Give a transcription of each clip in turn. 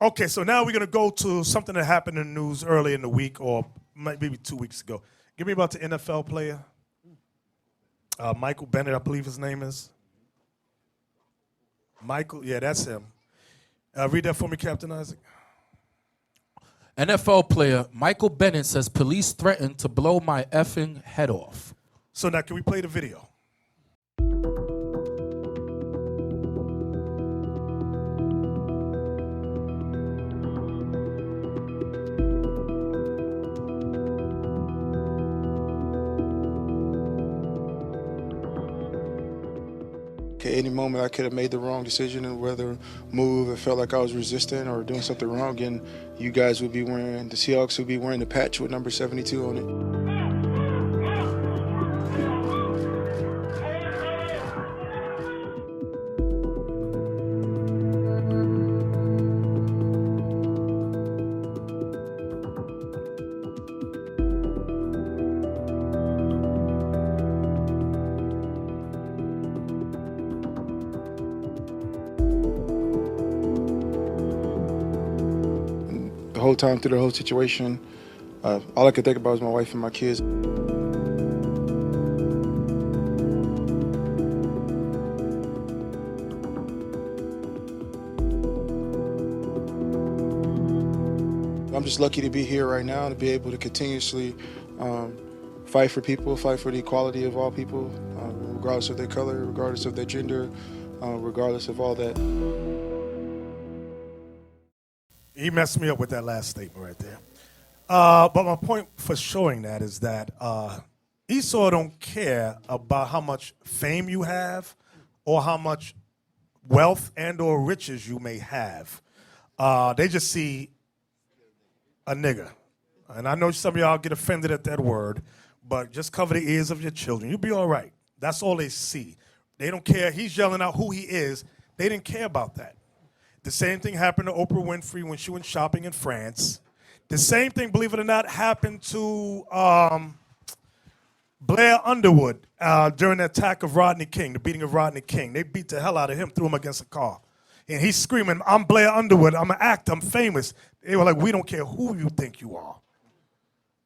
Okay, so now we're going to go to something that happened in the news early in the week or maybe 2 weeks ago. Give me about the NFL player. Michael Bennett, I believe his name is. Michael, yeah, that's him. Read that for me, Captain Isaac. NFL player Michael Bennett says police threatened to blow my effing head off. So now can we play the video? Any moment I could have made the wrong decision and whether move, it felt like I was resisting or doing something wrong, and you guys would be wearing, the Seahawks would be wearing the patch with number 72 on it. The whole time through the whole situation, all I could think about was my wife and my kids. I'm just lucky to be here right now, to be able to continuously fight for people, fight for the equality of all people, regardless of their color, regardless of their gender, regardless of all that. He messed me up with that last statement right there. But my point for showing that is that Esau don't care about how much fame you have or how much wealth and or riches you may have. They just see a nigger. And I know some of y'all get offended at that word, but just cover the ears of your children. You'll be all right. That's all they see. They don't care. He's yelling out who he is. They didn't care about that. The same thing happened to Oprah Winfrey when she went shopping in France. The same thing, believe it or not, happened to Blair Underwood during the attack of Rodney King, the beating of Rodney King. They beat the hell out of him, threw him against a car. And he's screaming, I'm Blair Underwood, I'm an actor, I'm famous. They were like, we don't care who you think you are.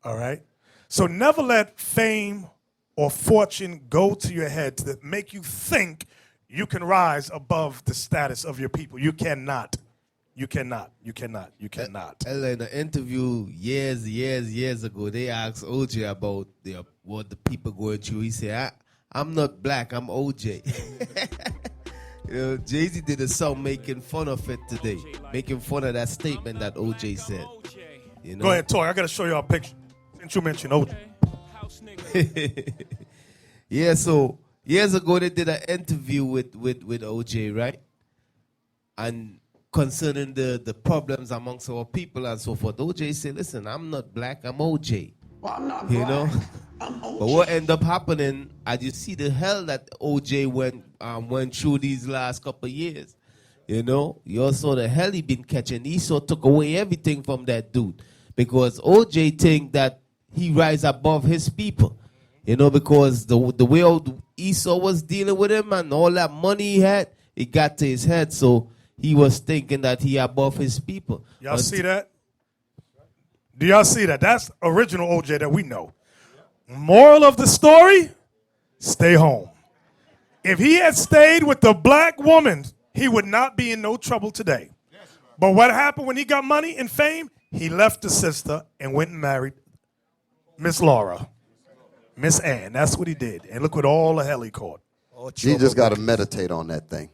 All right? So never let fame or fortune go to your head to make you think you can rise above the status of your people. You cannot. You cannot. You cannot. You cannot. In an interview years ago, they asked OJ about what the people going through. He said, I'm not black, I'm OJ. You know, Jay-Z did a song making fun of it today, making fun of that statement that OJ said. You know? Go ahead, Toy. I got to show you a picture since you mentioned OJ. Yeah, so years ago, they did an interview with OJ, right? And concerning the problems amongst our people and so forth, OJ said, listen, I'm not black, I'm OJ. Well, I'm not you black. know? I'm OJ. But what ended up happening, as you see the hell that OJ went through these last couple of years, you know, you also saw the hell he been catching. Esau took away everything from that dude because OJ think that he rise above his people. You know, because the way old Esau was dealing with him and all that money he had, it got to his head. So he was thinking that he above his people. Y'all see that? Do y'all see that? That's original OJ that we know. Moral of the story, stay home. If he had stayed with the black woman, he would not be in no trouble today. But what happened when he got money and fame? He left the sister and went and married Miss Laura. Miss Ann, that's what he did. And look what all the hell he caught. You just got to meditate on that thing.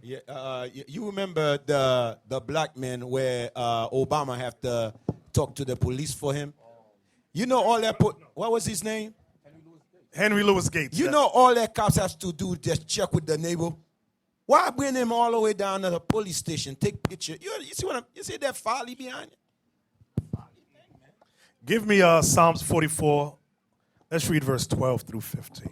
Yeah, you remember the black man where Obama have to talk to the police for him? You know all that, what was his name? Henry Louis Gates. You know all that cops has to do just check with the neighbor? Why bring him all the way down to the police station, take picture? You see that folly behind it? Give me Psalms 44. Let's read verse 12 through 15.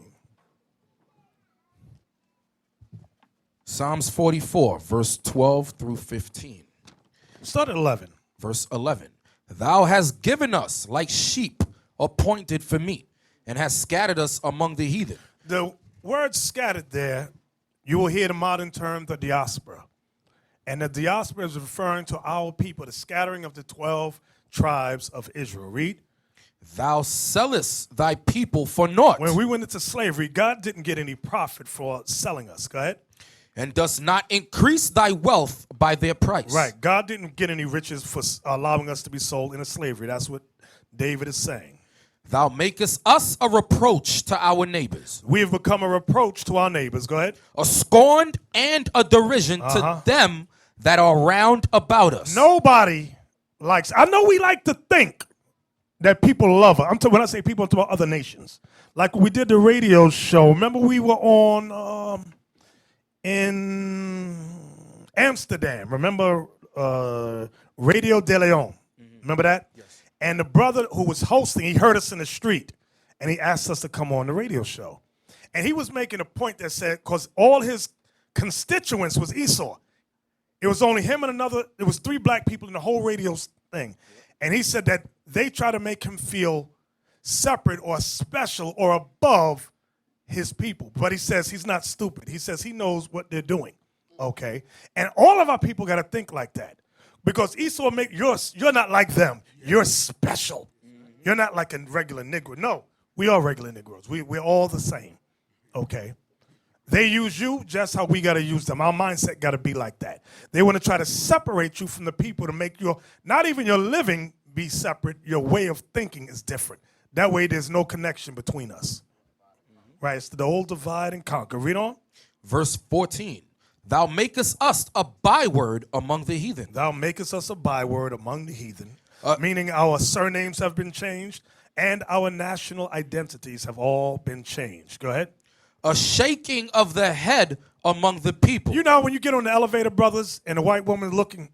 Psalms 44, verse 12 through 15. Start at 11. Verse 11. Thou hast given us like sheep appointed for meat, and hast scattered us among the heathen. The word scattered there, you will hear the modern term, the diaspora. And the diaspora is referring to our people, the scattering of the 12 tribes of Israel. Read. Thou sellest thy people for naught, When we went into slavery, God didn't get any profit for selling us. Go ahead. and dost not increase thy wealth by their price. Right. God didn't get any riches for allowing us to be sold into slavery. That's what David is saying. Thou makest us a reproach to our neighbors, We have become a reproach to our neighbors. Go ahead. a scorn and a derision to them that are round about us. Nobody likes. I know we like to think that people love us. When I say people, I'm talking about other nations. Like we did the radio show. Remember we were on in Amsterdam. Remember Radio de Leon? Remember that? Yes. And the brother who was hosting, he heard us in the street, and he asked us to come on the radio show. And he was making a point that said, because all his constituents was Esau. It was only him and it was 3 black people in the whole radio thing. And he said that they try to make him feel separate or special or above his people. But he says he's not stupid. He says he knows what they're doing. Okay? And all of our people got to think like that. Because Esau you're not like them. You're special. You're not like a regular Negro. No, we are regular Negroes. We're all the same. Okay? They use you just how we got to use them. Our mindset got to be like that. They want to try to separate you from the people to make not even your living be separate. Your way of thinking is different. That way there's no connection between us. Right? It's the old divide and conquer. Read on. Verse 14. Thou makest us a byword among the heathen. Thou makest us a byword among the heathen. Meaning our surnames have been changed and our national identities have all been changed. Go ahead. A shaking of the head among the people. You know when you get on the elevator, brothers, and a white woman looking,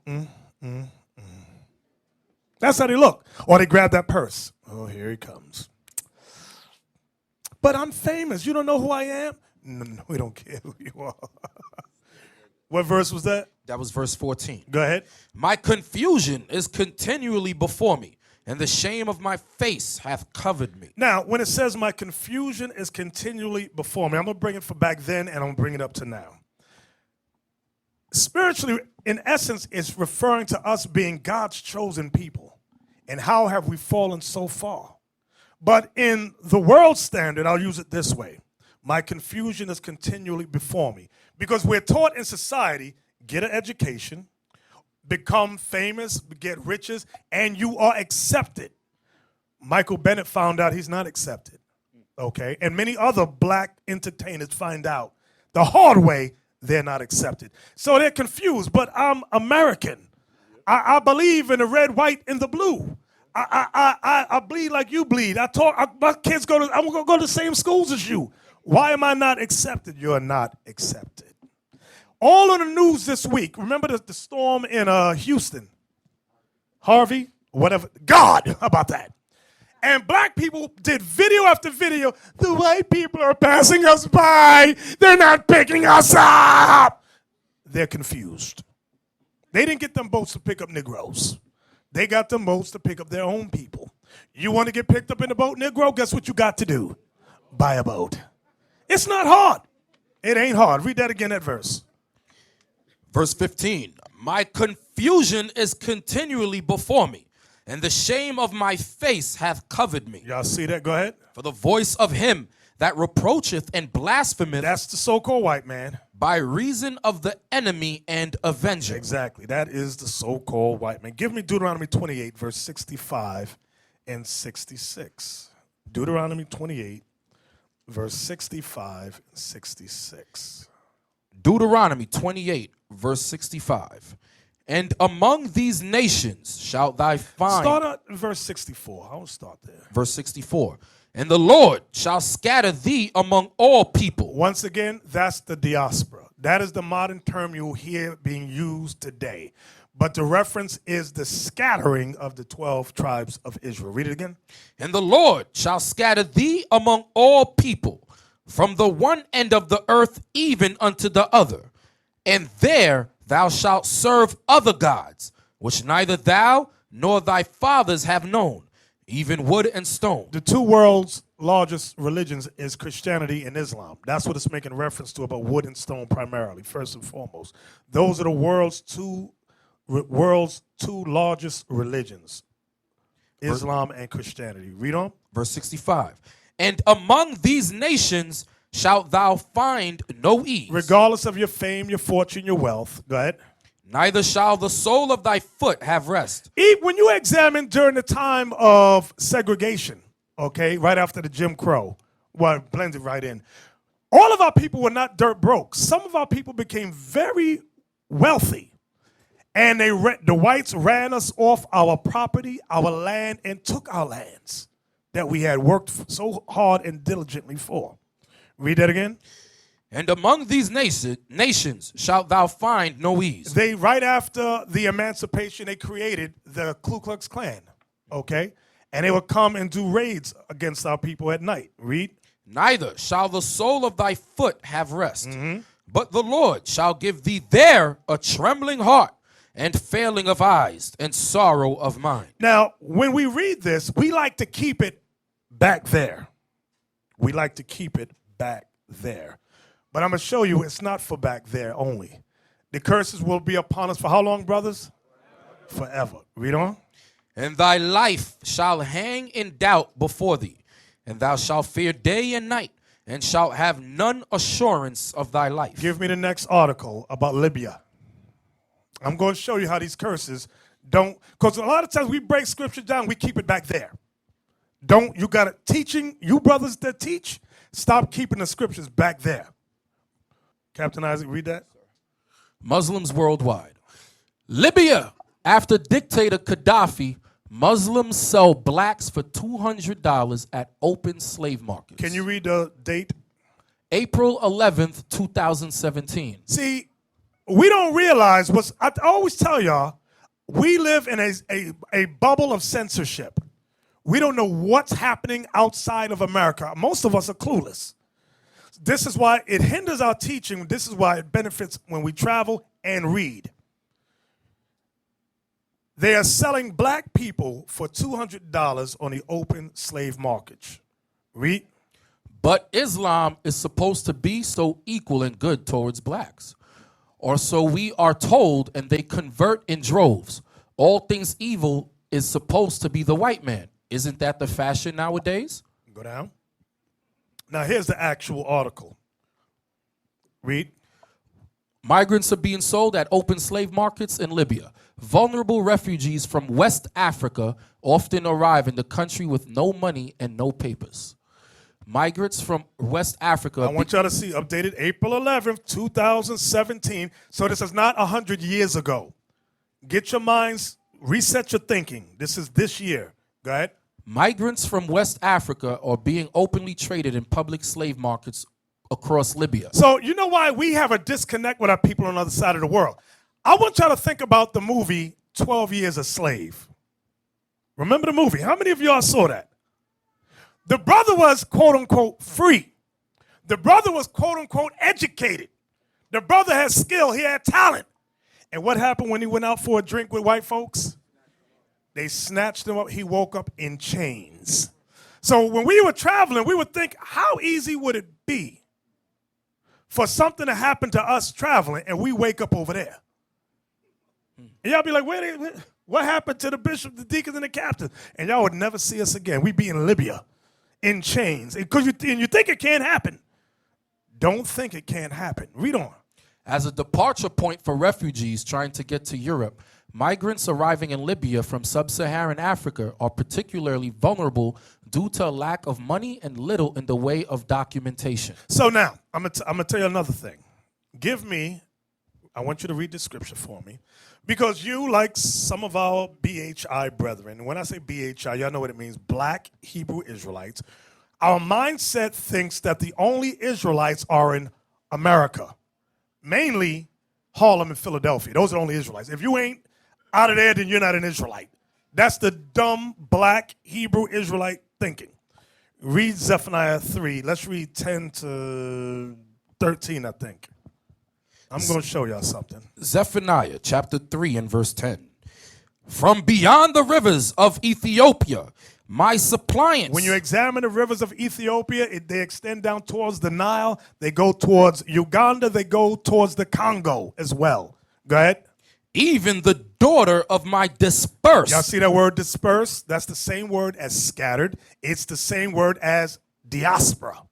that's how they look. Or they grab that purse. Oh, here he comes. But I'm famous. You don't know who I am? No, we don't care who you are. What verse was that? That was verse 14. Go ahead. My confusion is continually before me, and the shame of my face hath covered me. Now, when it says my confusion is continually before me, I'm going to bring it from back then and I'm going to bring it up to now. Spiritually, in essence, it's referring to us being God's chosen people. And how have we fallen so far? But in the world standard, I'll use it this way. My confusion is continually before me. Because we're taught in society, get an education, become famous, get riches, and you are accepted. Michael Bennett found out he's not accepted. Okay? And many other black entertainers find out the hard way they're not accepted. So they're confused, but I'm American. I believe in the red, white, and the blue. I bleed like you bleed. My kids I'm going to go to the same schools as you. Why am I not accepted? You're not accepted. All on the news this week. Remember the storm in Houston? Harvey? Whatever. God, how about that? And black people did video after video. The white people are passing us by. They're not picking us up. They're confused. They didn't get them boats to pick up Negroes. They got them boats to pick up their own people. You want to get picked up in a boat, Negro? Guess what you got to do? Buy a boat. It's not hard. It ain't hard. Read that again, that verse. Verse 15. My confusion is continually before me, and the shame of my face hath covered me. Y'all see that? Go ahead. For the voice of him that reproacheth and blasphemeth. That's the so-called white man. By reason of the enemy and avenger. Exactly. That is the so-called white man. Give me Deuteronomy 28, verse 65 and 66. Deuteronomy 28, verse 65 and 66. Deuteronomy 28, verse 65. And among these nations shalt thou find. Start at verse 64. I will start there. Verse 64. And the Lord shall scatter thee among all people. Once again, that's the diaspora. That is the modern term you'll hear being used today. But the reference is the scattering of the 12 tribes of Israel. Read it again. And the Lord shall scatter thee among all people, from the one end of the earth even unto the other. And there thou shalt serve other gods, which neither thou nor thy fathers have known, even wood and stone. The two worlds largest religions is Christianity and Islam. That's what it's making reference to about wood and stone primarily, first and foremost. Those are the world's two largest religions, Islam and Christianity. Read on. Verse 65. And among these nations shalt thou find no ease. Regardless of your fame, your fortune, your wealth. Go ahead. Neither shall the sole of thy foot have rest. When you examine during the time of segregation, okay, right after the Jim Crow, well, blended right in, all of our people were not dirt broke. Some of our people became very wealthy. And the whites ran us off our property, our land, and took our lands that we had worked so hard and diligently for. Read that again. And among these nations shalt thou find no ease. Right after the emancipation, they created the Ku Klux Klan, okay? And they would come and do raids against our people at night. Read. Neither shall the sole of thy foot have rest, but the Lord shall give thee there a trembling heart and failing of eyes and sorrow of mind. Now, when we read this, we like to keep it back there. We like to keep it back there. But I'm going to show you it's not for back there only. The curses will be upon us for how long, brothers? Forever. Read on. And thy life shall hang in doubt before thee, and thou shalt fear day and night, and shalt have none assurance of thy life. Give me the next article about Libya. I'm going to show you how these curses don't, because a lot of times we break scripture down, we keep it back there. You got it. Teaching, you brothers that teach, stop keeping the scriptures back there. Captain Isaac, read that. Muslims worldwide. Libya, after dictator Gaddafi, Muslims sell blacks for $200 at open slave markets. Can you read the date? April 11th, 2017. See, we don't realize I always tell y'all, we live in a bubble of censorship. We don't know what's happening outside of America. Most of us are clueless. This is why it hinders our teaching. This is why it benefits when we travel and read. They are selling black people for $200 on the open slave market. Read. But Islam is supposed to be so equal and good towards blacks. Or so we are told, and they convert in droves. All things evil is supposed to be the white man. Isn't that the fashion nowadays? Go down. Now, here's the actual article. Read. Migrants are being sold at open slave markets in Libya. Vulnerable refugees from West Africa often arrive in the country with no money and no papers. Migrants from West Africa. I want y'all to see updated April 11th, 2017. So this is not 100 years ago. Get your minds, reset your thinking. This is this year. Go ahead. Migrants from West Africa are being openly traded in public slave markets across Libya. So you know why we have a disconnect with our people on the other side of the world? I want y'all to think about the movie 12 Years a Slave. Remember the movie? How many of y'all saw that? The brother was, quote unquote, free. The brother was, quote unquote, educated. The brother had skill. He had talent. And what happened when he went out for a drink with white folks? They snatched him up. He woke up in chains. So when we were traveling, we would think, how easy would it be for something to happen to us traveling and we wake up over there? And y'all be like, what happened to the bishop, the deacons, and the captain? And y'all would never see us again. We'd be in Libya in chains. Because you think it can't happen. Don't think it can't happen. Read on. As a departure point for refugees trying to get to Europe, migrants arriving in Libya from sub-Saharan Africa are particularly vulnerable due to a lack of money and little in the way of documentation. So now, I'm gonna tell you another thing. I want you to read the scripture for me. Because you, like some of our BHI brethren, and when I say BHI, y'all know what it means, Black Hebrew Israelites, our mindset thinks that the only Israelites are in America. Mainly Harlem and Philadelphia. Those are the only Israelites. If you ain't out of there, then you're not an Israelite. That's the dumb black Hebrew Israelite thinking. Read Zephaniah 3. Let's read 10 to 13, I think. I'm going to show y'all something. Zephaniah chapter 3 and verse 10. From beyond the rivers of Ethiopia, my suppliants. When you examine the rivers of Ethiopia, they extend down towards the Nile. They go towards Uganda. They go towards the Congo as well. Go ahead. Even the daughter of my dispersed. Y'all see that word dispersed? That's the same word as scattered. It's the same word as diaspora,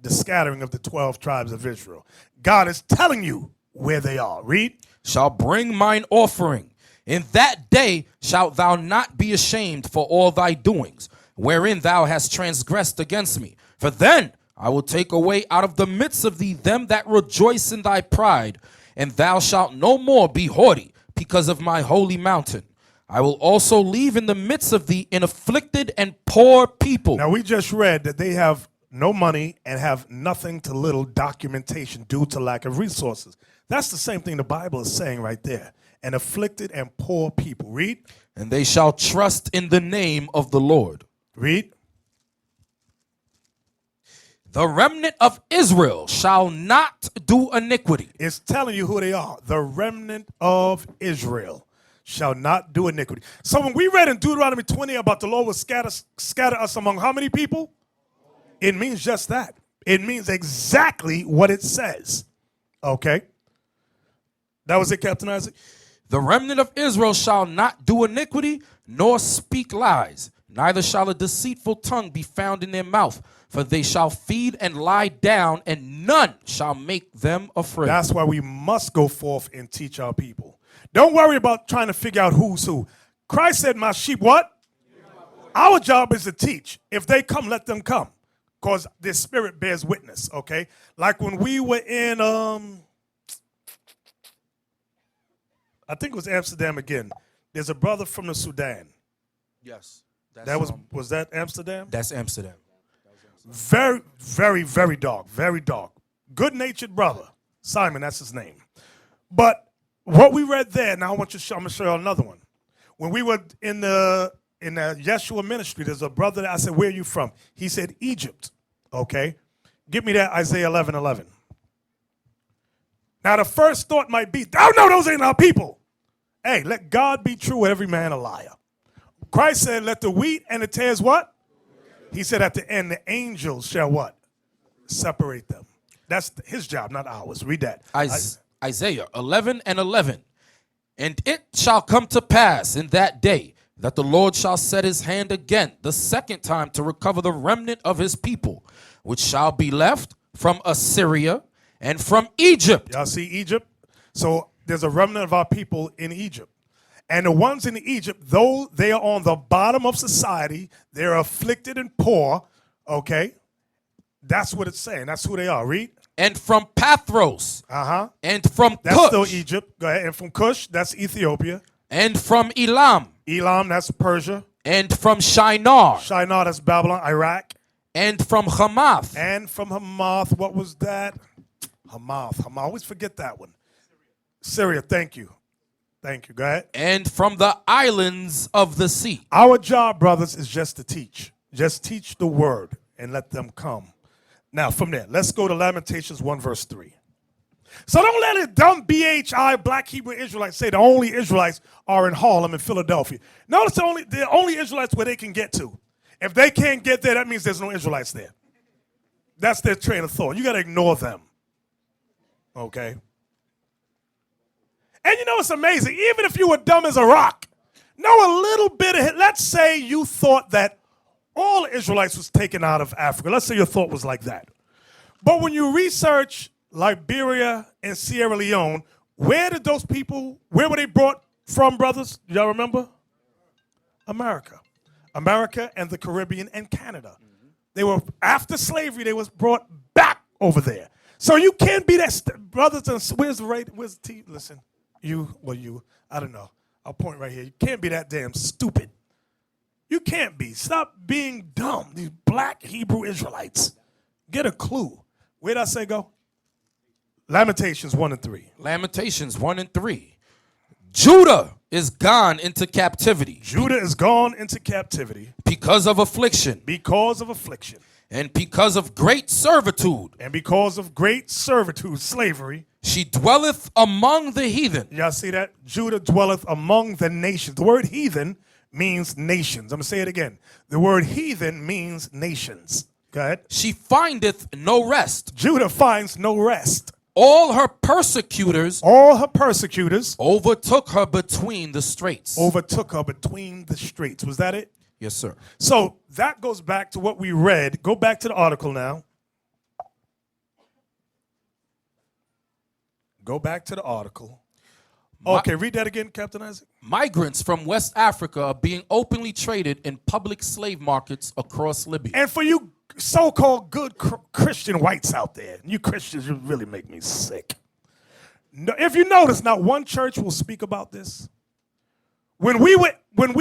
the scattering of the 12 tribes of Israel. God is telling you where they are. Read. Shall bring mine offering. In that day shalt thou not be ashamed for all thy doings, wherein thou hast transgressed against me. For then I will take away out of the midst of thee them that rejoice in thy pride, and thou shalt no more be haughty because of my holy mountain. I will also leave in the midst of thee an afflicted and poor people. Now we just read that they have no money and have nothing to little documentation due to lack of resources. That's the same thing the Bible is saying right there. An afflicted and poor people. Read. And they shall trust in the name of the Lord. Read. The remnant of Israel shall not do iniquity. It's telling you who they are. The remnant of Israel shall not do iniquity. So when we read in Deuteronomy 20 about the Lord will scatter us among how many people? It means just that. It means exactly what it says. Okay. That was it, Captain Isaac? The remnant of Israel shall not do iniquity, nor speak lies, neither shall a deceitful tongue be found in their mouth, for they shall feed and lie down, and none shall make them afraid. That's why we must go forth and teach our people. Don't worry about trying to figure out who's who. Christ said, my sheep, what? Our job is to teach. If they come, let them come, because their spirit bears witness, okay? Like when we were in, I think it was Amsterdam again. There's a brother from the Sudan. Yes. That was that Amsterdam? That's Amsterdam. Very, very, very dark. Very dark. Good-natured brother. Simon, that's his name. But what we read there, now I'm going to show you another one. When we were in the Yeshua ministry, there's a brother that I said, where are you from? He said, Egypt. Okay. Give me that Isaiah 11:11. Now the first thought might be, oh no, those ain't our people. Hey, let God be true, every man a liar. Christ said, let the wheat and the tares what? He said at the end, the angels shall what? Separate them. That's his job, not ours. Read that. Isaiah 11:11. And it shall come to pass in that day that the Lord shall set his hand again the second time to recover the remnant of his people, which shall be left from Assyria and from Egypt. Y'all see Egypt? So there's a remnant of our people in Egypt. And the ones in Egypt, though they are on the bottom of society, they're afflicted and poor, okay? That's what it's saying. That's who they are. Read. And from Pathros. And from That's Cush. still Egypt. Go ahead. And from Cush, that's Ethiopia. And from Elam. Elam, that's Persia. And from Shinar. Shinar, that's Babylon, Iraq. And from Hamath. And from Hamath, what was that? Hamath. I always forget that one. Syria, thank you. Thank you. Go ahead. And from the islands of the sea. Our job, brothers, is just to teach. Just teach the word and let them come. Now, from there, let's go to Lamentations 1, verse 3. So don't let a dumb BHI, Black Hebrew Israelites, say the only Israelites are in Harlem and Philadelphia. Notice the only Israelites where they can get to. If they can't get there, that means there's no Israelites there. That's their train of thought. You got to ignore them. Okay? And you know what's amazing? Even if you were dumb as a rock, know a little bit of it. Let's say you thought that all Israelites was taken out of Africa. Let's say your thought was like that. But when you research Liberia and Sierra Leone, where did those people, where were they brought from, brothers? Y'all remember? America. America and the Caribbean and Canada. They were, after slavery, they was brought back over there. So you can't be that, brothers, and where's the T? Listen, I don't know. I'll point right here. You can't be that damn stupid. You can't be. Stop being dumb. These Black Hebrew Israelites. Get a clue. Where did I say go? Lamentations 1 and 3. Lamentations 1 and 3. Judah is gone into captivity. Judah is gone into captivity. Because of affliction. Because of affliction. And because of great servitude, And because of great servitude, slavery, she dwelleth among the heathen. y'all see that? Judah dwelleth among the nations. The word heathen means nations. I'm going to say it again. The word heathen means nations. Go ahead. She findeth no rest. Judah finds no rest. All her persecutors All her persecutors overtook her between the straits. overtook her between the straits. Was that it? Yes, sir. So that goes back to what we read. Go back to the article now. Go back to the article. Okay, read that again, Captain Isaac. Migrants from West Africa are being openly traded in public slave markets across Libya. And for you so-called good Christian whites out there, you Christians, you really make me sick. No, if you notice, not one church will speak about this. When we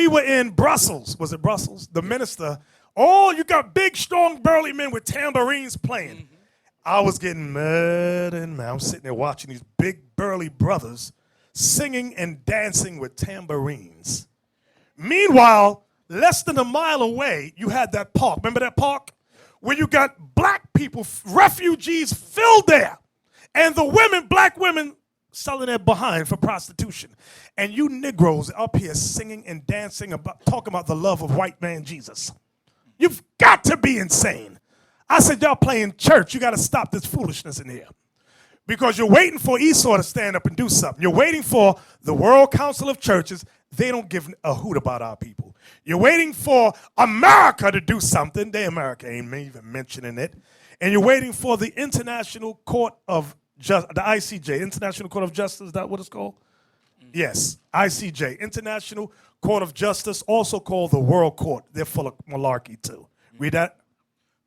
were in Brussels, was it Brussels? The minister, you got big, strong, burly men with tambourines playing. Mm-hmm. I was getting mad and mad. I'm sitting there watching these big, burly brothers singing and dancing with tambourines. Meanwhile, less than a mile away, you had that park. Remember that park? Where you got black people, refugees filled there. And the women, black women, selling their behind for prostitution. And you Negroes up here singing and dancing, talking about the love of white man Jesus. You've got to be insane. I said, y'all playing church. You got to stop this foolishness in here. Because you're waiting for Esau to stand up and do something. You're waiting for the World Council of Churches. They don't give a hoot about our people. You're waiting for America to do something. America ain't even mentioning it. And you're waiting for the International Court of Justice, the ICJ, International Court of Justice, is that what it's called? Yes, ICJ, International Court of Justice, also called the World Court. They're full of malarkey too. Read that.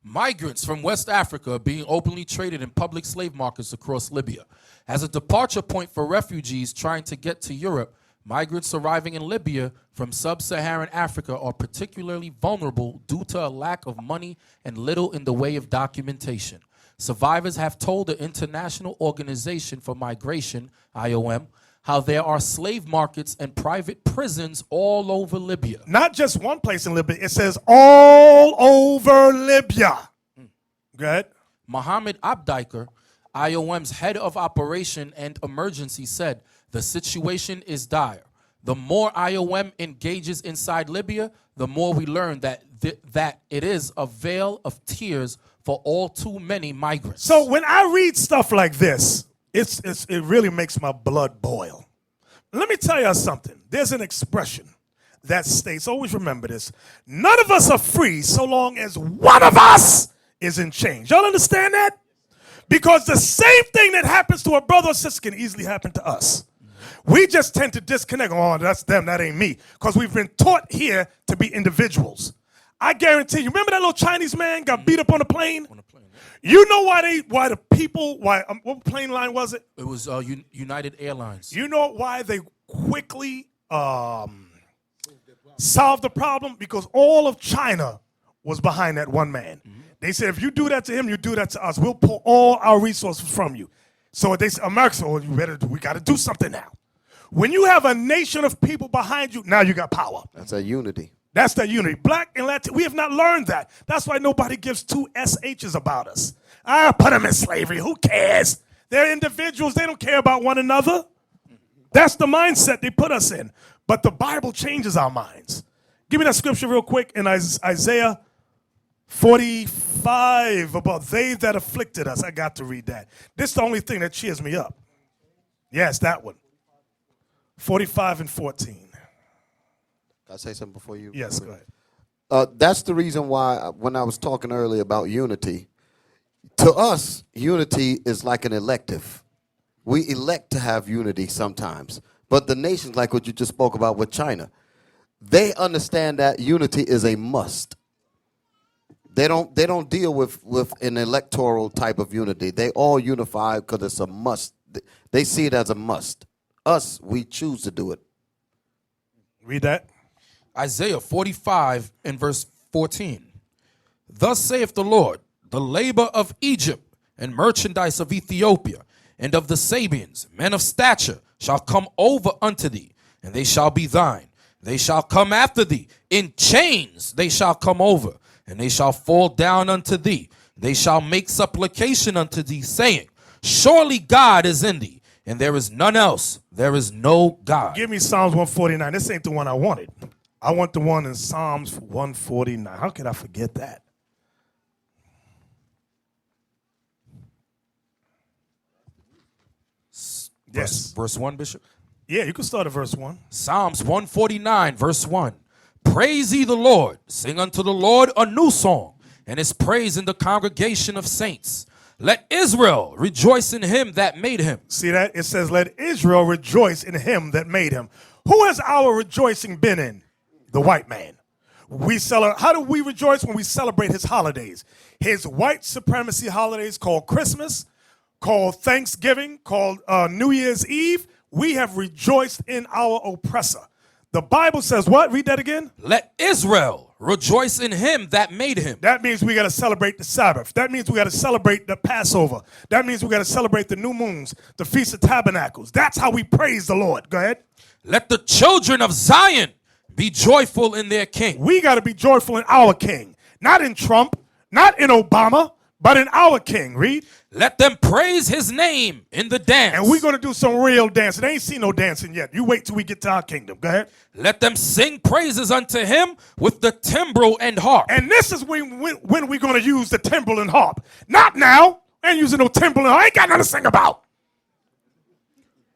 Migrants from West Africa are being openly traded in public slave markets across Libya. As a departure point for refugees trying to get to Europe, migrants arriving in Libya from sub-Saharan Africa are particularly vulnerable due to a lack of money and little in the way of documentation. Survivors have told the International Organization for Migration, IOM, how there are slave markets and private prisons all over Libya. Not just one place in Libya. It says all over Libya. Go ahead. Mohammed Abdiker, IOM's head of operation and emergency, said the situation is dire. The more IOM engages inside Libya, the more we learn that it is a veil of tears for all too many migrants. So when I read stuff like this, it really makes my blood boil. Let me tell you something. There's an expression that states, always remember this, none of us are free so long as one of us is in chains. Y'all understand that? Because the same thing that happens to a brother or sister can easily happen to us. We just tend to disconnect. Oh, that's them, that ain't me. Because we've been taught here to be individuals. I guarantee you, remember that little Chinese man got beat up on a plane? You know what plane line was it? It was United Airlines. You know why they quickly solved the problem? Because all of China was behind that one man. Mm-hmm. They said, if you do that to him, you do that to us. We'll pull all our resources from you. So they said, America said, we got to do something now. When you have a nation of people behind you, now you got power. That's a unity. That's the unity. Black and Latin, we have not learned that. That's why nobody gives two SHs about us. Put them in slavery. Who cares? They're individuals. They don't care about one another. That's the mindset they put us in. But the Bible changes our minds. Give me that scripture real quick in Isaiah 45 about they that afflicted us. I got to read that. This is the only thing that cheers me up. Yes, that one. 45 and 14. Can I say something before you? Yes, go ahead. That's the reason why when I was talking earlier about unity, to us, unity is like an elective. We elect to have unity sometimes. But the nations, like what you just spoke about with China, they understand that unity is a must. They don't deal with an electoral type of unity. They all unify because it's a must. They see it as a must. Us, we choose to do it. Read that. Isaiah 45 and verse 14. Thus saith the Lord, the labor of Egypt and merchandise of Ethiopia and of the Sabians, men of stature, shall come over unto thee, and they shall be thine. They shall come after thee. In chains they shall come over. and they shall fall down unto thee. They shall make supplication unto thee, saying, Surely God is in thee, and there is none else. There is no God. Give me Psalms 149. This ain't the one I wanted. I want the one in Psalms 149. How could I forget that? Yes. Verse 1, Bishop. Yeah, you can start at verse 1. Psalms 149, verse 1. Praise ye the Lord. Sing unto the Lord a new song, and his praise in the congregation of saints. Let Israel rejoice in him that made him. See that? It says, let Israel rejoice in him that made him. Who has our rejoicing been in? The white man. How do we rejoice? When we celebrate his holidays. His white supremacy holidays called Christmas, called Thanksgiving, called New Year's Eve. We have rejoiced in our oppressor. The Bible says what? Read that again. Let Israel rejoice in him that made him. That means we got to celebrate the Sabbath. That means we got to celebrate the Passover. That means we got to celebrate the new moons, the Feast of Tabernacles. That's how we praise the Lord. Go ahead. Let the children of Zion be joyful in their king. We got to be joyful in our king. Not in Trump, not in Obama, but in our king. Read. Let them praise his name in the dance. And we're going to do some real dancing. They ain't seen no dancing yet. You wait till we get to our kingdom. Go ahead. Let them sing praises unto him with the timbrel and harp. And this is when we're going to use the timbrel and harp. Not now. I ain't using no timbrel and harp. I ain't got nothing to sing about.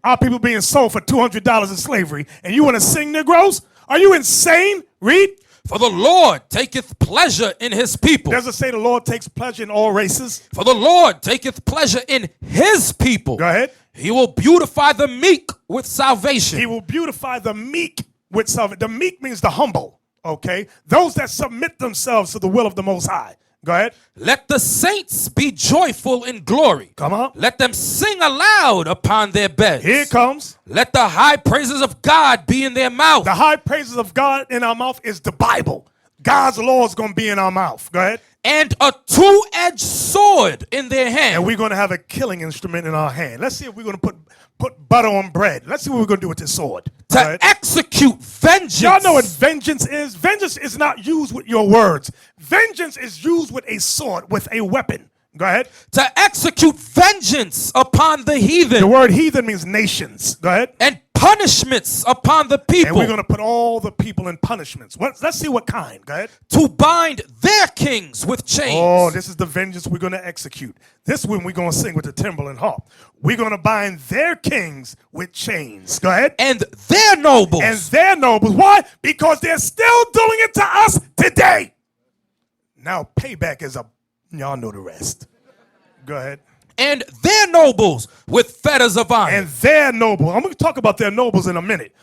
Our people being sold for $200 in slavery. And you want to sing, Negroes? Are you insane? Read. For the Lord taketh pleasure in his people. Does it say the Lord takes pleasure in all races? For the Lord taketh pleasure in his people. Go ahead. He will beautify the meek with salvation. He will beautify the meek with salvation. The meek means the humble, okay? Those that submit themselves to the will of the Most High. Go ahead. Let the saints be joyful in glory. Come on. Let them sing aloud upon their beds. Here it comes. Let the high praises of God be in their mouth. The high praises of God in our mouth is the Bible. God's law is going to be in our mouth. Go ahead. And a two-edged sword in their hand. And we're going to have a killing instrument in our hand. Let's see if we're going to put butter on bread. Let's see what we're going to do with this sword. To execute vengeance. Y'all know what vengeance is? Vengeance is not used with your words. Vengeance is used with a sword, with a weapon. Go ahead. To execute vengeance upon the heathen. The word heathen means nations. Go ahead. And punishments upon the people. And we're going to put all the people in punishments. Let's see what kind. Go ahead. To bind their kings with chains. Oh, this is the vengeance we're going to execute. This one we're going to sing with the timbrel and harp. We're going to bind their kings with chains. Go ahead. And their nobles. And their nobles. Why? Because they're still doing it to us today. Now payback is y'all know the rest. Go ahead. And their nobles with fetters of iron. And their nobles. I'm going to talk about their nobles in a minute.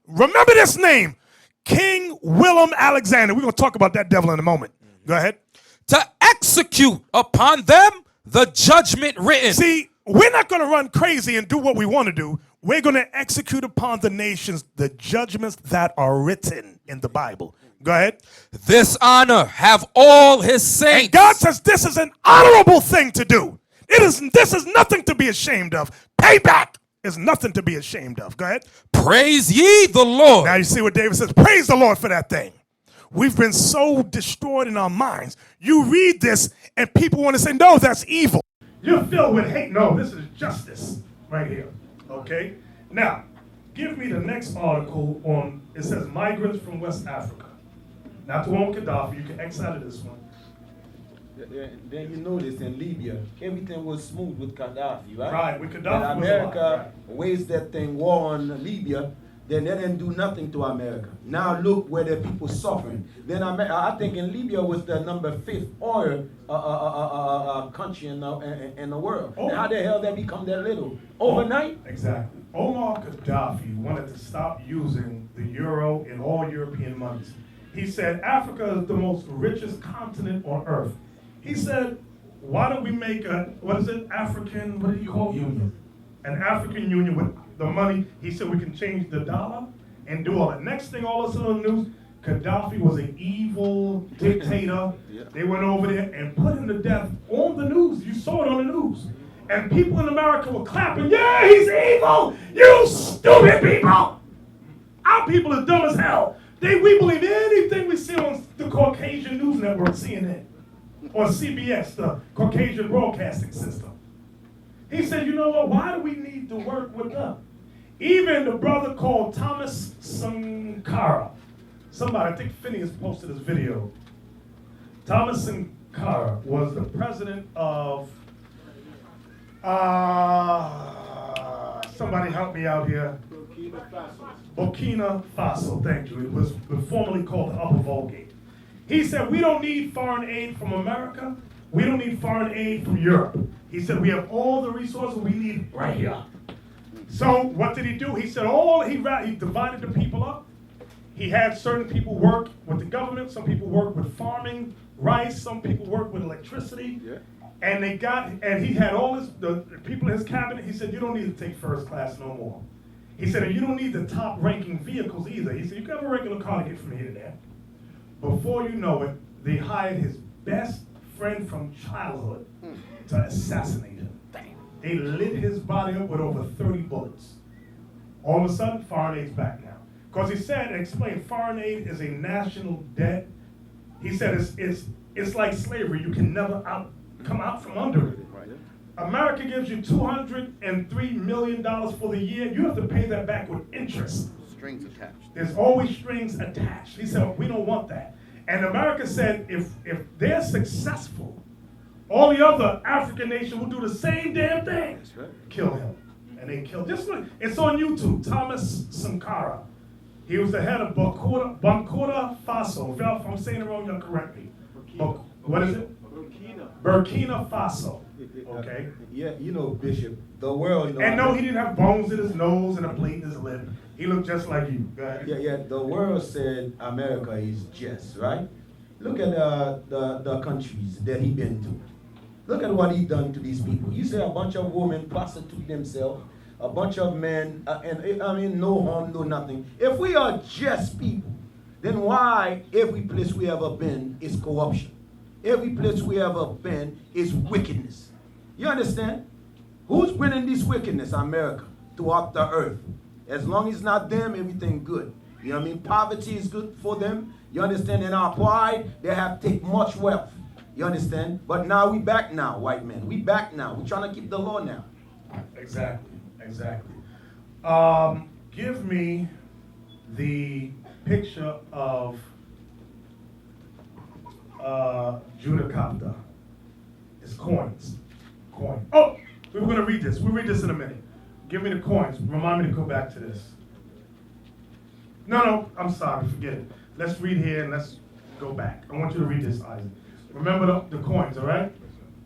Remember this name, King Willem Alexander. We're going to talk about that devil in a moment. Go ahead. To execute upon them the judgment written. See, we're not going to run crazy and do what we want to do. We're going to execute upon the nations the judgments that are written in the Bible. Go ahead. This honor have all his saints. And God says this is an honorable thing to do. This is nothing to be ashamed of. Payback is nothing to be ashamed of. Go ahead. Praise ye the Lord. Now you see what David says. Praise the Lord for that thing. We've been so destroyed in our minds. You read this and people want to say, no, that's evil. You're filled with hate. No, this is justice right here. Okay? Now, give me the next article on, it says migrants from West Africa. Not the one with Gaddafi. You can X out of this one. Then you notice in Libya, everything was smooth with Gaddafi, right? Right, with Gaddafi And was America right. waged that thing, war on Libya, then they didn't do nothing to America. Now look where the people suffering. Then I think in Libya was the number 5th oil country in the world. Oh. And how the hell they become that little? Overnight? Exactly. Omar Gaddafi wanted to stop using the euro and all European monies. He said Africa is the most richest continent on earth. He said, why don't we make African, what do you call it? Union. An African Union with the money. He said we can change the dollar and do all that. Next thing, all of a sudden, the news, Gaddafi was an evil dictator. Yeah. They went over there and put him to death on the news. You saw it on the news. And people in America were clapping, yeah, he's evil, you stupid people. Our people are dumb as hell. We believe anything we see on the the Caucasian News Network, CNN, or CBS, the Caucasian Broadcasting System. He said, you know what, why do we need to work with them? Even the brother called Thomas Sankara, somebody, I think Phineas posted this video. Thomas Sankara was the president of, somebody help me out here. Burkina Faso, thank you. It was formerly called the Upper Vulgate. He said, we don't need foreign aid from America. We don't need foreign aid from Europe. He said, we have all the resources we need right here. So what did he do? He said, he divided the people up. He had certain people work with the government. Some people work with farming, rice. Some people work with electricity. Yeah. And he had all the people in his cabinet. He said, you don't need to take first class no more. He said, and you don't need the top ranking vehicles either. He said, you can have a regular car to get from here to there. Before you know it, they hired his best friend from childhood to assassinate him. They lit his body up with over 30 bullets. All of a sudden, foreign aid's back now. Because he said, and explained, foreign aid is a national debt. He said it's like slavery. You can never come out from under it. America gives you $203 million for the year. You have to pay that back with interest. Strings attached. There's always strings attached. He said, we don't want that. And America said, if they're successful, all the other African nations will do the same damn thing. That's right. Kill him. And they killed. It's on YouTube. Thomas Sankara. He was the head of Burkina Faso. If I'm saying it wrong, you'll correct me. What is it? Burkina Faso. Okay. Yeah, you know, Bishop, the world. And no, he didn't have bones in his nose and a plate in his lip. He looked just like you. Go ahead. Yeah. The world said America is just, right? Look at the countries that he been to. Look at what he done to these people. You say a bunch of women prostitute themselves, a bunch of men, and I mean, no harm, no nothing. If we are just people, then why every place we ever been is corruption? Every place we ever been is wickedness. You understand? Who's bringing this wickedness? America, throughout the earth. As long as it's not them, everything good. You know what I mean? Poverty is good for them. You understand? In our pride, they have take much wealth. You understand? But now we back now, white men. We back now. We're trying to keep the law now. Exactly. Give me the picture of Judicata. It's coins. Oh, we were going to read this. We'll read this in a minute. Give me the coins. Remind me to go back to this. No, I'm sorry. Forget it. Let's read here and let's go back. I want you to read this, Isaac. Remember the coins, all right?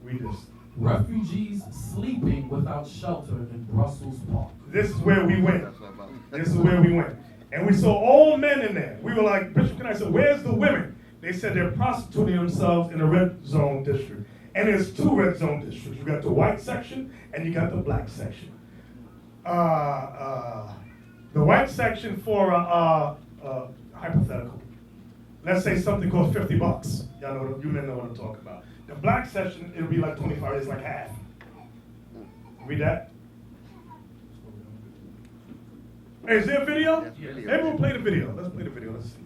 Read this. Refugees sleeping without shelter in Brussels Park. This is where we went. And we saw old men in there. We were like, Bishop Knight said, where's the women? They said they're prostituting themselves in the red zone district. And there's two red zone districts. You got the white section and you got the black section. The white section for hypothetical. Let's say something costs $50. Y'all know, you men know what I'm talking about. The black section, it'll be like 25. It's like half. Read that. Hey, is there a video? Yes, video. Maybe we'll play the video. Let's play the video. Let's see.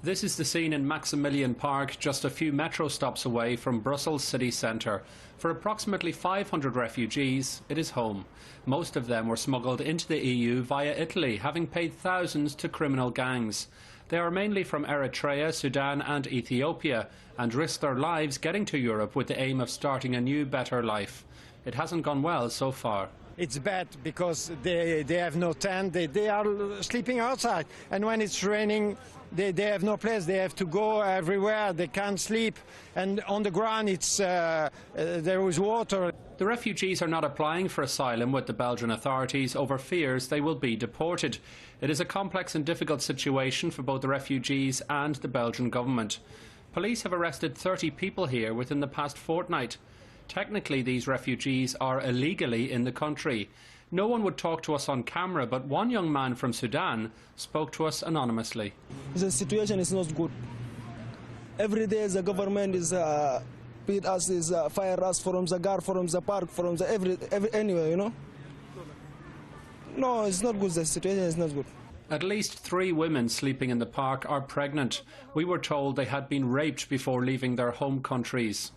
This is the scene in Maximilian Park, just a few metro stops away from Brussels city centre. For approximately 500 refugees, it is home. Most of them were smuggled into the EU via Italy, having paid thousands to criminal gangs. They are mainly from Eritrea, Sudan and Ethiopia, and risk their lives getting to Europe with the aim of starting a new, better life. It hasn't gone well so far. It's bad because they have no tent, they are sleeping outside. And when it's raining, they have no place, they have to go everywhere, they can't sleep. And on the ground, there is water. The refugees are not applying for asylum with the Belgian authorities over fears they will be deported. It is a complex and difficult situation for both the refugees and the Belgian government. Police have arrested 30 people here within the past fortnight. Technically, these refugees are illegally in the country. No one would talk to us on camera, but one young man from Sudan spoke to us anonymously. The situation is not good. Every day the government is beat us, is fire us from the guard, from the park, from the anywhere, you know. No, it's not good. The situation is not good. At least 3 women sleeping in the park are pregnant. We were told they had been raped before leaving their home countries.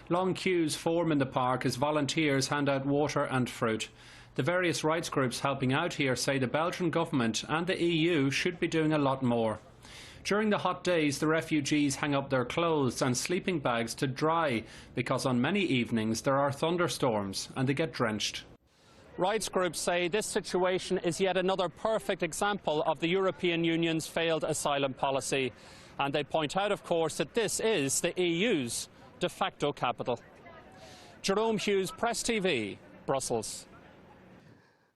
Long queues form in the park as volunteers hand out water and fruit. The various rights groups helping out here say the Belgian government and the EU should be doing a lot more. During the hot days, the refugees hang up their clothes and sleeping bags to dry because on many evenings there are thunderstorms and they get drenched. Rights groups say this situation is yet another perfect example of the European Union's failed asylum policy. And they point out, of course, that this is the EU's de facto capital. Jerome Hughes, Press TV, Brussels.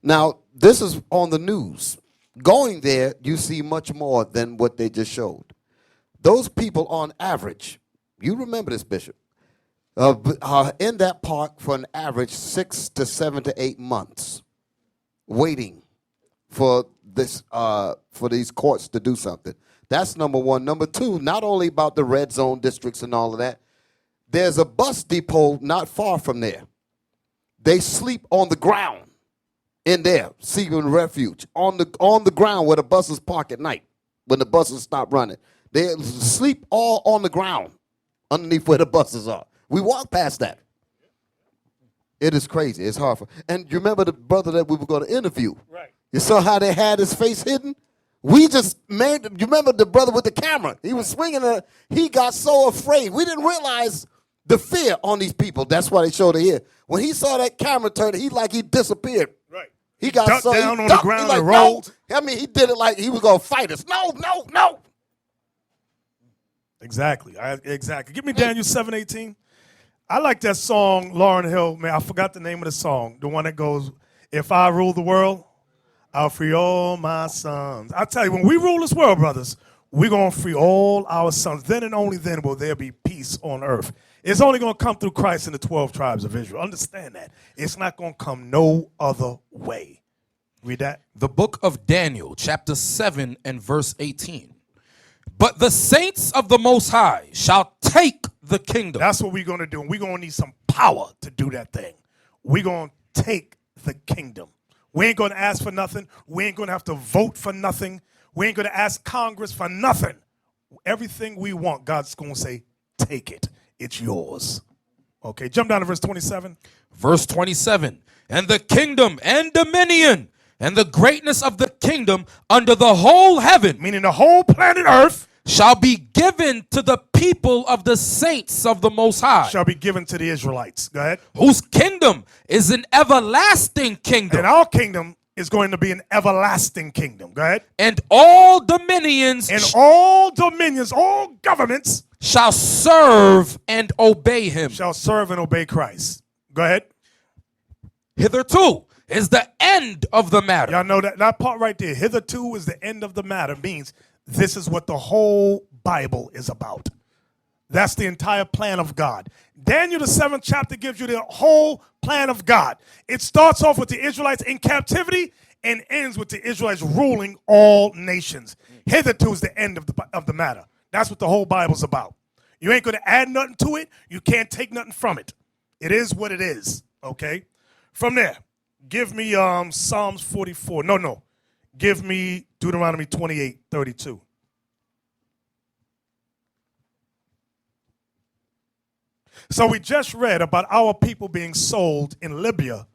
Now, this is on the news. Going there, you see much more than what they just showed. Those people, on average, you remember this, Bishop, are in that park for an average 6 to 7 to 8 months, waiting for this for these courts to do something. That's number one. Number two, not only about the red zone districts and all of that, there's a bus depot not far from there. They sleep on the ground in there, seeking refuge, on the ground where the buses park at night, when the buses stop running. They sleep all on the ground underneath where the buses are. We walk past that. It is crazy. It's hard. And you remember the brother that we were going to interview? Right. You saw how they had his face hidden? You remember the brother with the camera? He was swinging he got so afraid. We didn't realize the fear on these people. That's why they showed it here. When he saw that camera turn, he disappeared. Right. He got ducked so down he on ducked, the ground he and like, rolled. no. I mean, he did it like he was going to fight us. No, no, no. Exactly. Exactly. Give me Daniel 7:18. I like that song, Lauryn Hill. Man, I forgot the name of the song. The one that goes, if I rule the world, I'll free all my sons. I tell you, when we rule this world, brothers, we're going to free all our sons. Then and only then will there be peace on earth. It's only going to come through Christ and the 12 tribes of Israel. Understand that. It's not going to come no other way. Read that. The book of Daniel, chapter 7 and verse 18. But the saints of the Most High shall take the kingdom. That's what we're going to do. And we're going to need some power to do that thing. We're going to take the kingdom. We ain't going to ask for nothing. We ain't going to have to vote for nothing. We ain't going to ask Congress for nothing. Everything we want, God's going to say, take it. It's yours. Okay, jump down to verse 27. Verse 27. And the kingdom and dominion and the greatness of the kingdom under the whole heaven, meaning the whole planet Earth, shall be given to the people of the saints of the Most High. Shall be given to the Israelites. Go ahead. Whose kingdom is an everlasting kingdom. And our kingdom is going to be an everlasting kingdom. Go ahead. And all dominions. And all dominions, all governments shall serve and obey him. Shall serve and obey Christ. Go ahead. Hitherto is the end of the matter. Y'all know that part right there. Hitherto is the end of the matter. Means this is what the whole Bible is about. That's the entire plan of God. Daniel, the 7th chapter, gives you the whole plan of God. It starts off with the Israelites in captivity and ends with the Israelites ruling all nations. Hitherto is the end of the matter. That's what the whole Bible's about. You ain't going to add nothing to it. You can't take nothing from it. It is what it is, okay? From there, give me Psalms 44. No. Give me Deuteronomy 28:32. So we just read about our people being sold in Libya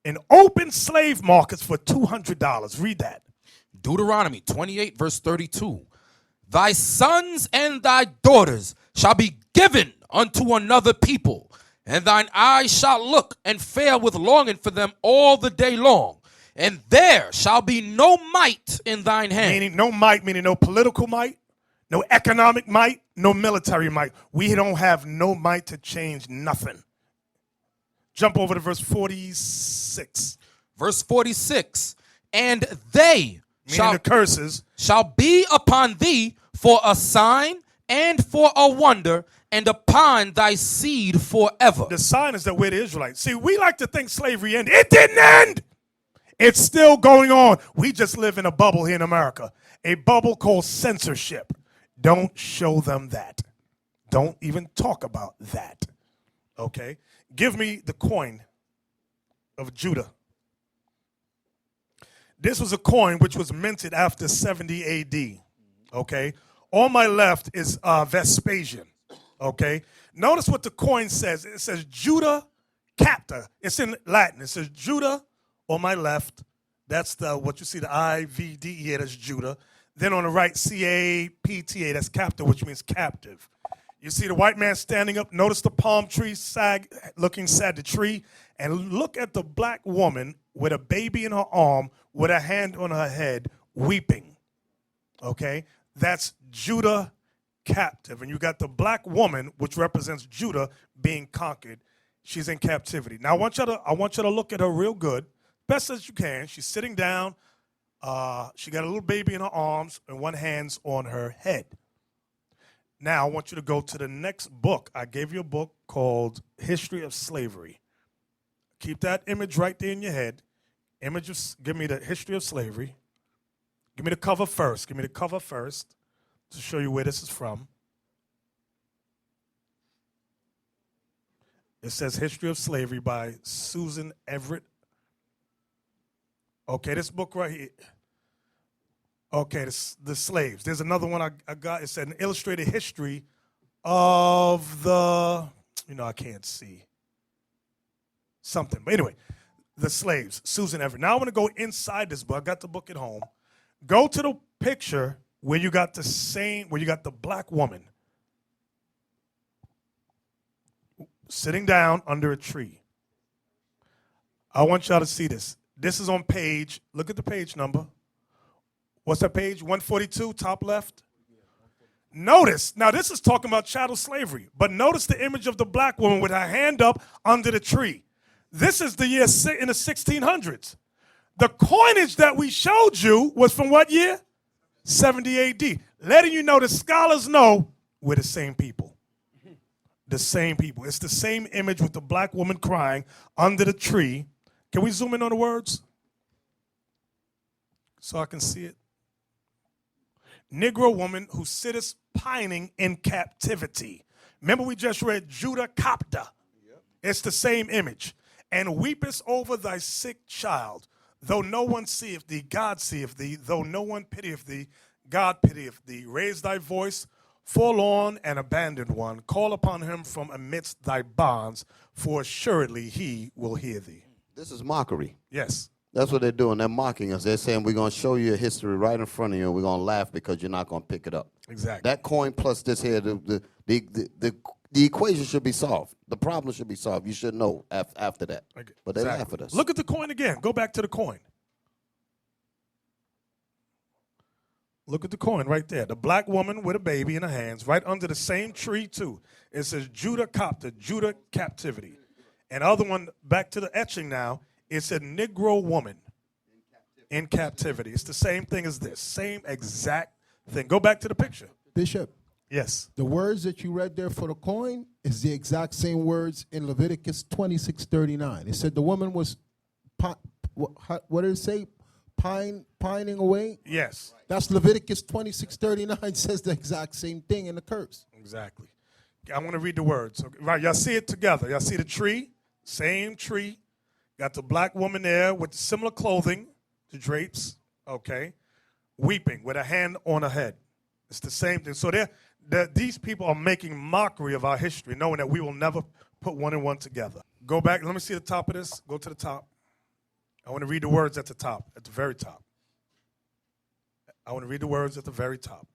in open slave markets for $200. Read that. Deuteronomy 28 verse 32. Thy sons and thy daughters shall be given unto another people, and thine eyes shall look and fare with longing for them all the day long. And there shall be no might in thine hand. Meaning no might, meaning no political might, no economic might, no military might. We don't have no might to change nothing. Jump over to verse 46. Verse 46. And they the curses shall be upon thee for a sign and for a wonder, and upon thy seed forever. The sign is that we're the Israelites. See, we like to think slavery ended. It didn't end. It's still going on. We just live in a bubble here in America. A bubble called censorship. Don't show them that. Don't even talk about that. Okay? Give me the coin of Judah. This was a coin which was minted after 70 AD. Okay. On my left is Vespasian. Okay. Notice what the coin says. It says Judah Capta. It's in Latin. It says Judah on my left. That's what you see, the I-V-D-E-A, that's Judah. Then on the right, C-A-P-T-A, that's capta, which means captive. You see the white man standing up. Notice the palm tree looking sad, the tree. And look at the black woman with a baby in her arm with a hand on her head weeping. Okay? That's Judah captive. And you got the black woman, which represents Judah, being conquered. She's in captivity. Now, I want you to look at her real good, best as you can. She's sitting down. She got a little baby in her arms and one hand's on her head. Now, I want you to go to the next book. I gave you a book called History of Slavery. Keep that image right there in your head. Give me the history of slavery. Give me the cover first. Give me the cover first to show you where this is from. It says History of Slavery by Susan Everett. Okay, this book right here. Okay, the slaves. There's another one I got. It said an illustrated history of the, I can't see something. But anyway, the slaves, Susan Everett. Now I want to go inside this book. I got the book at home. Go to the picture where you got the black woman sitting down under a tree. I want y'all to see this. This is on page, look at the page number. What's that page? 142, top left. Notice, now this is talking about chattel slavery, but notice the image of the black woman with her hand up under the tree. This is the year in the 1600s. The coinage that we showed you was from what year? 70 AD. Letting you know, the scholars know we're the same people. The same people. It's the same image with the black woman crying under the tree. Can we zoom in on the words so I can see it? Negro woman who sitteth pining in captivity. Remember we just read Judah Capta. Yep. It's the same image. And weepest over thy sick child. Though no one seeth thee, God seeth thee. Though no one pitieth thee, God pitieth thee. Raise thy voice, forlorn and abandoned one. Call upon him from amidst thy bonds, for assuredly he will hear thee. This is mockery. Yes. That's what they're doing. They're mocking us. They're saying we're going to show you a history right in front of you, and we're going to laugh because you're not going to pick it up. Exactly. That coin plus this here, the equation should be solved. The problem should be solved. You should know after that. Okay. But they laugh at us. Look at the coin again. Go back to the coin. Look at the coin right there. The black woman with a baby in her hands, right under the same tree too. It says Judah Capta, Judah captivity. And other one, back to the etching now, it said Negro woman in captivity. It's the same thing as this. Same exact thing. Go back to the picture. Bishop. Yes. The words that you read there for the coin is the exact same words in Leviticus 26:39. It said the woman was, what did it say? Pining away? Yes. That's Leviticus 26:39 says the exact same thing in the curse. Exactly. I want to read the words. Okay. Right, y'all see it together. Y'all see the tree? Same tree. Got the black woman there with similar clothing, the drapes, okay, weeping with a hand on her head. It's the same thing. So these people are making mockery of our history, knowing that we will never put one and one together. Go back. Let me see the top of this. Go to the top. I want to read the words at the top, at the very top. I want to read the words at the very top.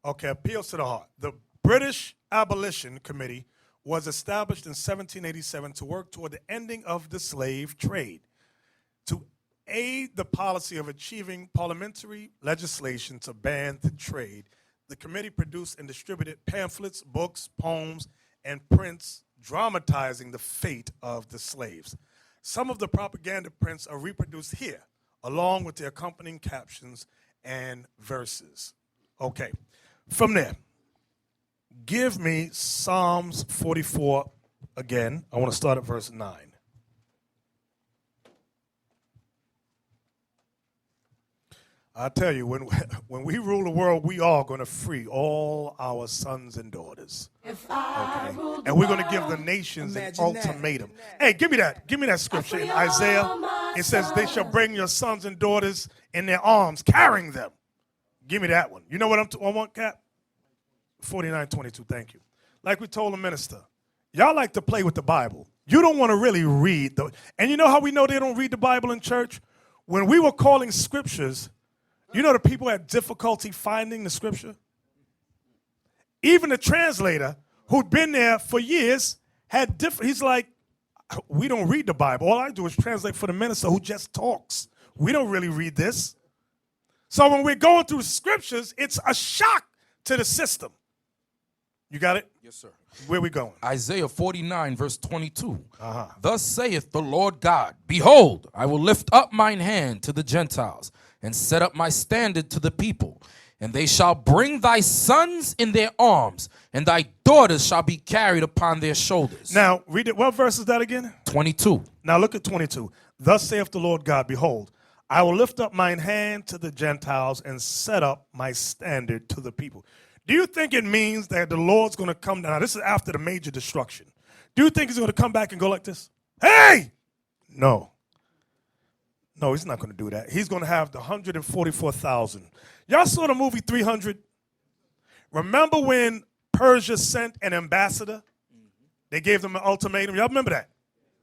Okay, appeals to the heart. The British Abolition Committee was established in 1787 to work toward the ending of the slave trade. To aid the policy of achieving parliamentary legislation to ban the trade, the committee produced and distributed pamphlets, books, poems, and prints dramatizing the fate of the slaves. Some of the propaganda prints are reproduced here, along with the accompanying captions and verses. Okay, from there, give me Psalms 44 again. I want to start at verse 9. I tell you, when we rule the world, we are going to free all our sons and daughters. Okay? And we're going to give the nations an ultimatum. Hey, give me that. Give me that scripture in Isaiah. It says, they shall bring your sons and daughters in their arms, carrying them. Give me that one. You know what I want, Cap? 49:22, thank you. Like we told the minister, y'all like to play with the Bible. You don't want to really read. And you know how we know they don't read the Bible in church? When we were calling scriptures, you know the people had difficulty finding the scripture? Even the translator, who'd been there for years, he's like, we don't read the Bible. All I do is translate for the minister who just talks. We don't really read this. So when we're going through scriptures, it's a shock to the system. You got it? Yes, sir. Where we going? Isaiah 49, verse 22. Uh-huh. Thus saith the Lord God, behold, I will lift up mine hand to the Gentiles, and set up my standard to the people. And they shall bring thy sons in their arms, and thy daughters shall be carried upon their shoulders. Now, read it. What verse is that again? 22. Now look at 22. Thus saith the Lord God, behold, I will lift up mine hand to the Gentiles and set up my standard to the people. Do you think it means that the Lord's going to come down? Now, this is after the major destruction. Do you think he's going to come back and go like this? Hey! No. No, he's not going to do that. He's going to have the 144,000. Y'all saw the movie 300? Remember when Persia sent an ambassador? They gave them an ultimatum. Y'all remember that?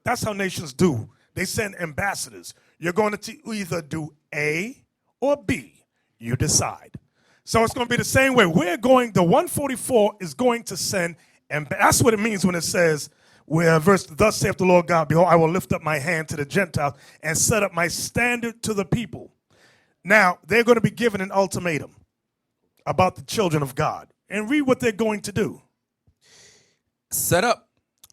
That's how nations do. They send ambassadors. You're going to either do A or B. You decide. So it's going to be the same way. The 144 is going to send, and that's what it means when it says, thus saith the Lord God, behold, I will lift up my hand to the Gentiles and set up my standard to the people. Now, they're going to be given an ultimatum about the children of God. And read what they're going to do. Set up.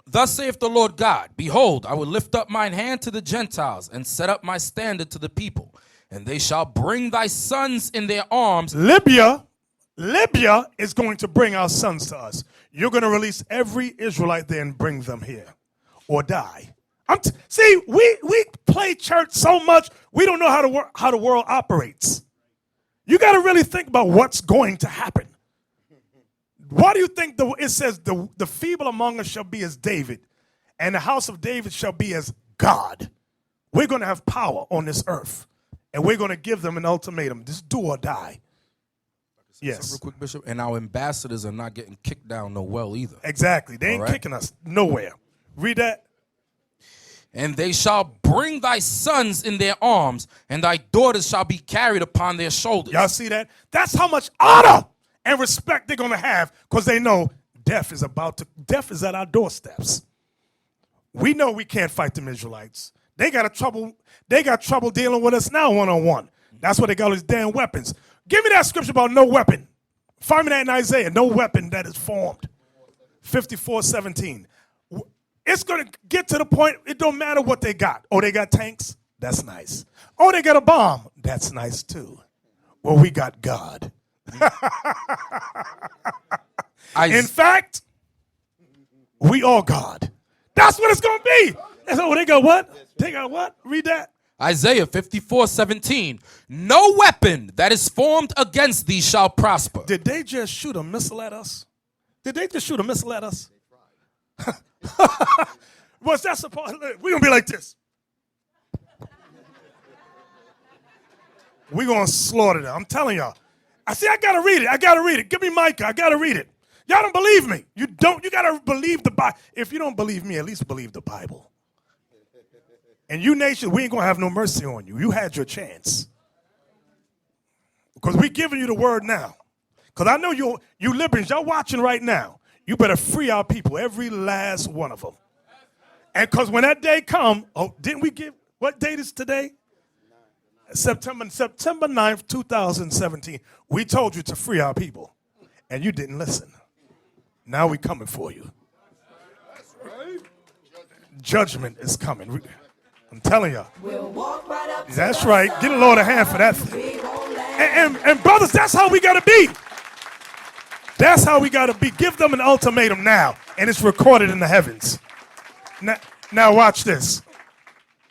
Thus saith the Lord God, behold, I will lift up mine hand to the Gentiles and set up my standard to the people. And they shall bring thy sons in their arms. Libya is going to bring our sons to us. You're going to release every Israelite there and bring them here or die. See, we play church so much, we don't know how the world operates. You got to really think about what's going to happen. Why do you think it says the feeble among us shall be as David, and the house of David shall be as God? We're going to have power on this earth, and we're going to give them an ultimatum. Just do or die. Yes. Real quick, Bishop. And our ambassadors are not getting kicked down no well either. Exactly. They ain't kicking us nowhere. Read that. And they shall bring thy sons in their arms, and thy daughters shall be carried upon their shoulders. Y'all see that? That's how much honor and respect they're going to have, because they know death is at our doorsteps. We know we can't fight them Israelites. They got trouble dealing with us now one-on-one. That's why they got all these damn weapons. Give me that scripture about no weapon. Find me that in Isaiah. No weapon that is formed. 54:17. It's going to get to the point, it don't matter what they got. Oh, they got tanks? That's nice. Oh, they got a bomb? That's nice too. Well, we got God. In fact, we are God. That's what it's going to be. Oh, they got what? They got what? Read that. Isaiah 54:17. No weapon that is formed against thee shall prosper. Did they just shoot a missile at us? What's that supposed? We're going to be like this. We're going to slaughter them. I'm telling y'all. I got to read it. Give me Micah. I got to read it. Y'all don't believe me. You got to believe the Bible. If you don't believe me, at least believe the Bible. And you nations, we ain't going to have no mercy on you. You had your chance. Because we're giving you the word now. Because I know you liberals, y'all watching right now. You better free our people, every last one of them. And because when that day come, what date is today? September 9th, 2017. We told you to free our people. And you didn't listen. Now we coming for you. Judgment is coming. I'm telling you. That's right. Get the Lord a hand for that thing. And brothers, that's how we got to be. That's how we got to be. Give them an ultimatum now. And it's recorded in the heavens. Now watch this.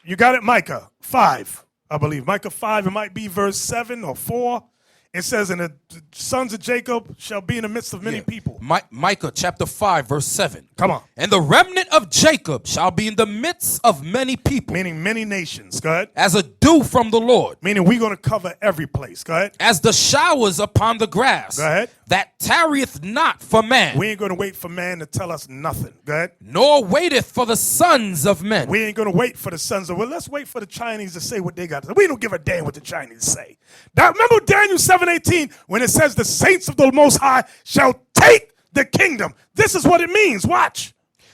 You got it, Micah 5. I believe. Micah 5, it might be verse 7 or 4. It says, and the sons of Jacob shall be in the midst of many people. Micah chapter 5, verse 7. Come on. And the remnant of Jacob shall be in the midst of many people. Meaning many nations. Go ahead. As a dew from the Lord. Meaning we're going to cover every place. Go ahead. As the showers upon the grass. Go ahead. That tarrieth not for man. We ain't going to wait for man to tell us nothing. Go ahead. Nor waiteth for the sons of men. We ain't going to wait for the sons of, well, let's wait for the Chinese to say what they got to say. We don't give a damn what the Chinese say. Now, remember Daniel 7:18 when it says the saints of the Most High shall take the kingdom. This is what it means. Watch.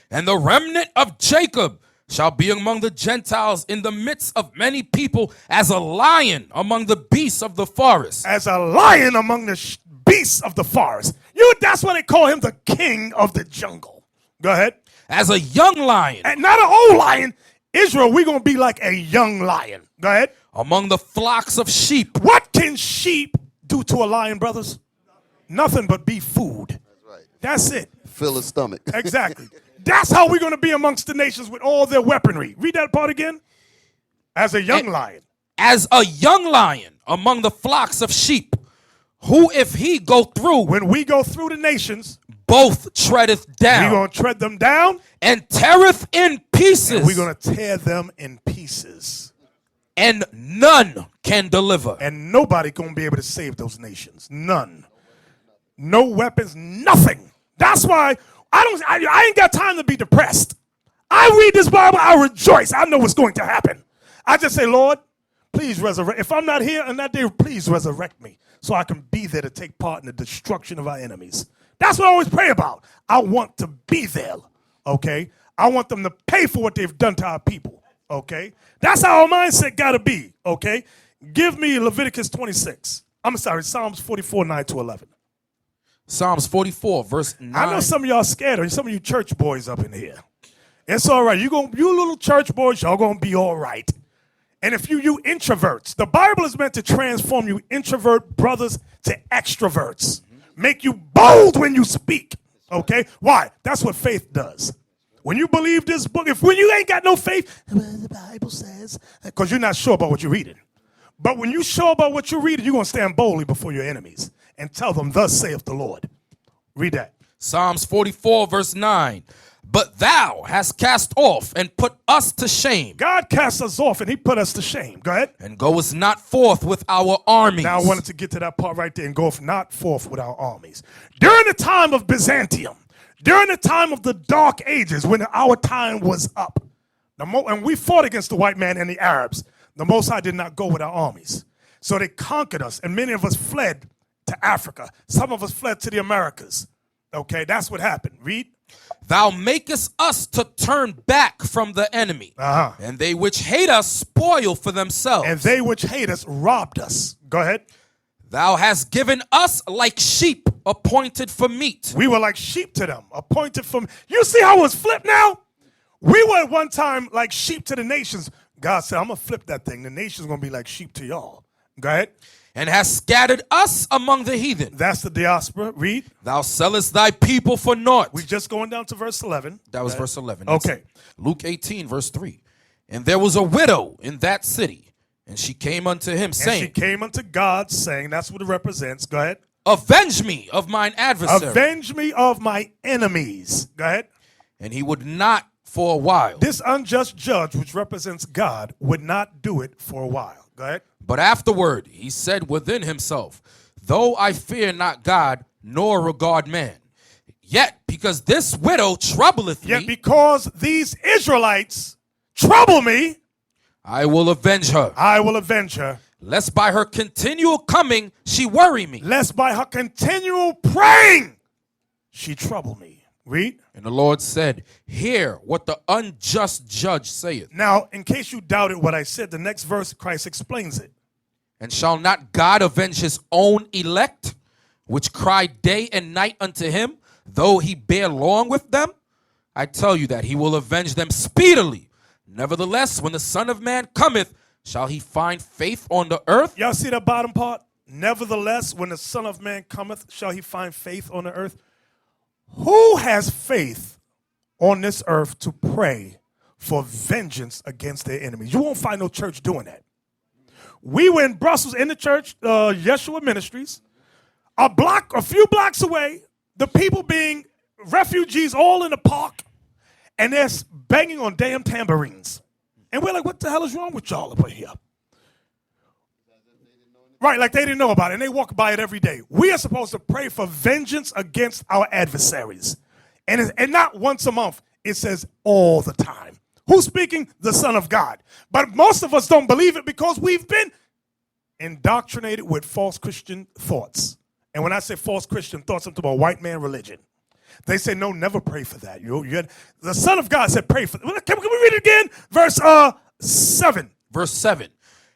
And the remnant of Jacob shall be among the Gentiles in the midst of many people as a lion among the beasts of the forest. As a lion among the beasts of the forest. That's why they call him the king of the jungle. Go ahead. As a young lion. And not an old lion. Israel, we're going to be like a young lion. Go ahead. Among the flocks of sheep. What can sheep do to a lion, brothers? Nothing but be food. That's right. That's it. Fill his stomach. Exactly. That's how we're going to be amongst the nations with all their weaponry. Read that part again. As a young lion. As a young lion among the flocks of sheep, who if he go through. When we go through the nations. Both treadeth down. We're going to tread them down. And teareth in pieces. And we're going to tear them in pieces. And none can deliver. And nobody going to be able to save those nations. None. No weapons, nothing. That's why I ain't got time to be depressed. I read this Bible, I rejoice. I know what's going to happen. I just say, Lord, please resurrect. If I'm not here on that day, please resurrect me so I can be there to take part in the destruction of our enemies. That's what I always pray about. I want to be there, okay? I want them to pay for what they've done to our people, okay? That's how our mindset got to be, okay? Give me Leviticus 26. I'm sorry, Psalms 44, 9 to 11. Psalms 44, verse 9. I know some of y'all scared of some of you church boys up in here. It's all right. You little church boys, y'all going to be all right. And if you introverts, the Bible is meant to transform you introvert brothers to extroverts. Make you bold when you speak, okay? Why? That's what faith does. When you believe this book, when you ain't got no faith, the Bible says, because you're not sure about what you're reading. But when you're sure about what you're reading, you're going to stand boldly before your enemies and tell them, thus saith the Lord. Read that. Psalms 44, verse 9. But thou hast cast off and put us to shame. God cast us off and he put us to shame. Go ahead. And goest not forth with our armies. Now I wanted to get to that part right there and go not forth with our armies. During the time of Byzantium, during the time of the Dark Ages, when our time was up, and we fought against the white man and the Arabs, the Most High did not go with our armies. So they conquered us, and many of us fled to Africa. Some of us fled to the Americas. Okay, that's what happened. Read. Thou makest us to turn back from the enemy. And they which hate us spoil for themselves. And they which hate us robbed us. Go ahead. Thou hast given us like sheep appointed for meat. We were like sheep to them, appointed for meat. You see how it's flipped now? We were at one time like sheep to the nations. God said, I'm going to flip that thing. The nation's going to be like sheep to y'all. Go ahead. And hast scattered us among the heathen. That's the diaspora. Read. Thou sellest thy people for naught. We just going down to verse 11. That was verse 11. Okay. Luke 18, verse 3. And there was a widow in that city, and she came unto him, saying. And she came unto God, saying, that's what it represents. Go ahead. Avenge me of mine adversary. Avenge me of my enemies. Go ahead. And he would not for a while. This unjust judge, which represents God, would not do it for a while. Go ahead. But afterward he said within himself, though I fear not God, nor regard man, yet because this widow troubleth me. Yet because these Israelites trouble me, I will avenge her. I will avenge her. Lest by her continual coming she worry me. Lest by her continual praying she trouble me. Read. And the Lord said, hear what the unjust judge saith. Now, in case you doubted what I said, the next verse, Christ explains it. And shall not God avenge his own elect, which cry day and night unto him, though he bear long with them? I tell you that he will avenge them speedily. Nevertheless, when the Son of Man cometh, shall he find faith on the earth? Y'all see that bottom part? Nevertheless, when the Son of Man cometh, shall he find faith on the earth? Who has faith on this earth to pray for vengeance against their enemies? You won't find no church doing that. We were in Brussels in the church, Yeshua Ministries. A few blocks away, the people being refugees all in the park, and they're banging on damn tambourines. And we're like, what the hell is wrong with y'all over here? Right, like they didn't know about it, and they walk by it every day. We are supposed to pray for vengeance against our adversaries. And not once a month. It says all the time. Who's speaking? The Son of God. But most of us don't believe it because we've been indoctrinated with false Christian thoughts. And when I say false Christian thoughts, I'm talking about white man religion. They say, no, never pray for that. The Son of God said pray for that. Can we read it again? Verse 7. Verse 7.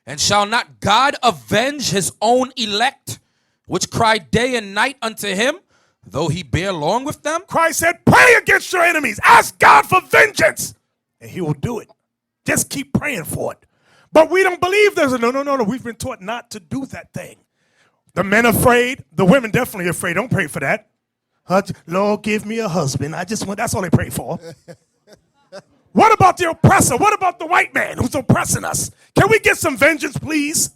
And shall not God avenge his own elect, which cry day and night unto him, though he bear long with them? Christ said, pray against your enemies. Ask God for vengeance, and he will do it. Just keep praying for it. But we don't believe there's no. We've been taught not to do that thing. The men afraid. The women definitely afraid. Don't pray for that. Lord, give me a husband. That's all they pray for. What about the oppressor? What about the white man who's oppressing us? Can we get some vengeance, please?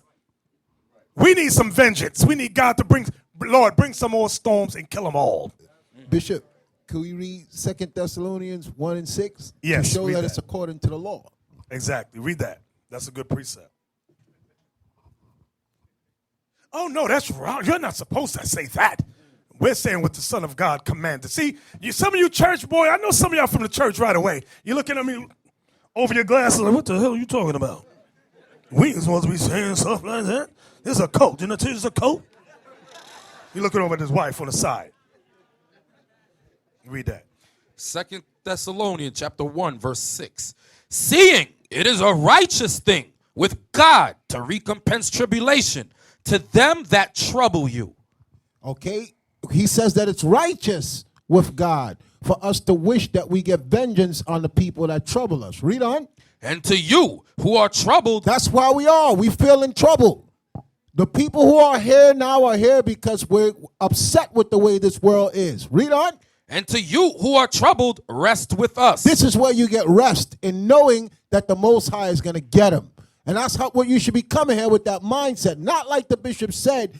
We need some vengeance. We need God to bring some more storms and kill them all. Bishop, can we read 2 Thessalonians 1 and 6? Yes, To show read that that. it's according to the law. Exactly. Read that. That's a good precept. Oh, no, that's wrong. You're not supposed to say that. We're saying what the Son of God commanded. See, some of you church boy, I know some of y'all from the church right away. You're looking at me over your glasses like, what the hell are you talking about? We ain't supposed to be saying stuff like that. This is a coat. Didn't I tell you it's a coat? You're looking over at his wife on the side. Read that. 2 Thessalonians chapter 1, verse 6. Seeing it is a righteous thing with God to recompense tribulation to them that trouble you. Okay? He says that it's righteous with God for us to wish that we get vengeance on the people that trouble us. Read on. And to you who are troubled. That's why we are. We feel in trouble. The people who are here now are here because we're upset with the way this world is. Read on. And to you who are troubled, rest with us. This is where you get rest in knowing that the Most High is going to get them. And that's what you should be coming here with, that mindset. Not like the bishop said,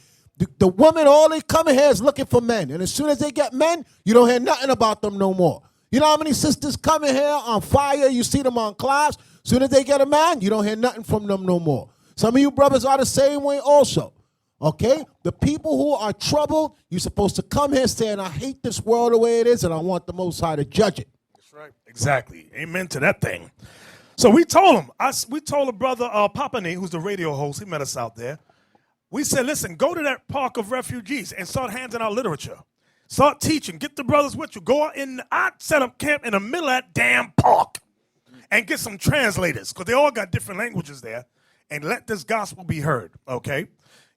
the women, all they come here is looking for men. And as soon as they get men, you don't hear nothing about them no more. You know how many sisters come in here on fire? You see them on class. As soon as they get a man, you don't hear nothing from them no more. Some of you brothers are the same way also. Okay? The people who are troubled, you're supposed to come here saying, I hate this world the way it is, and I want the Most High to judge it. That's right. Exactly. Amen to that thing. So we told him. We told a brother, Papani, who's the radio host. He met us out there. We said, listen, go to that park of refugees and start handing out literature. Start teaching. Get the brothers with you. Go out I'd set up camp in the middle of that damn park and get some translators because they all got different languages there, and let this gospel be heard, okay?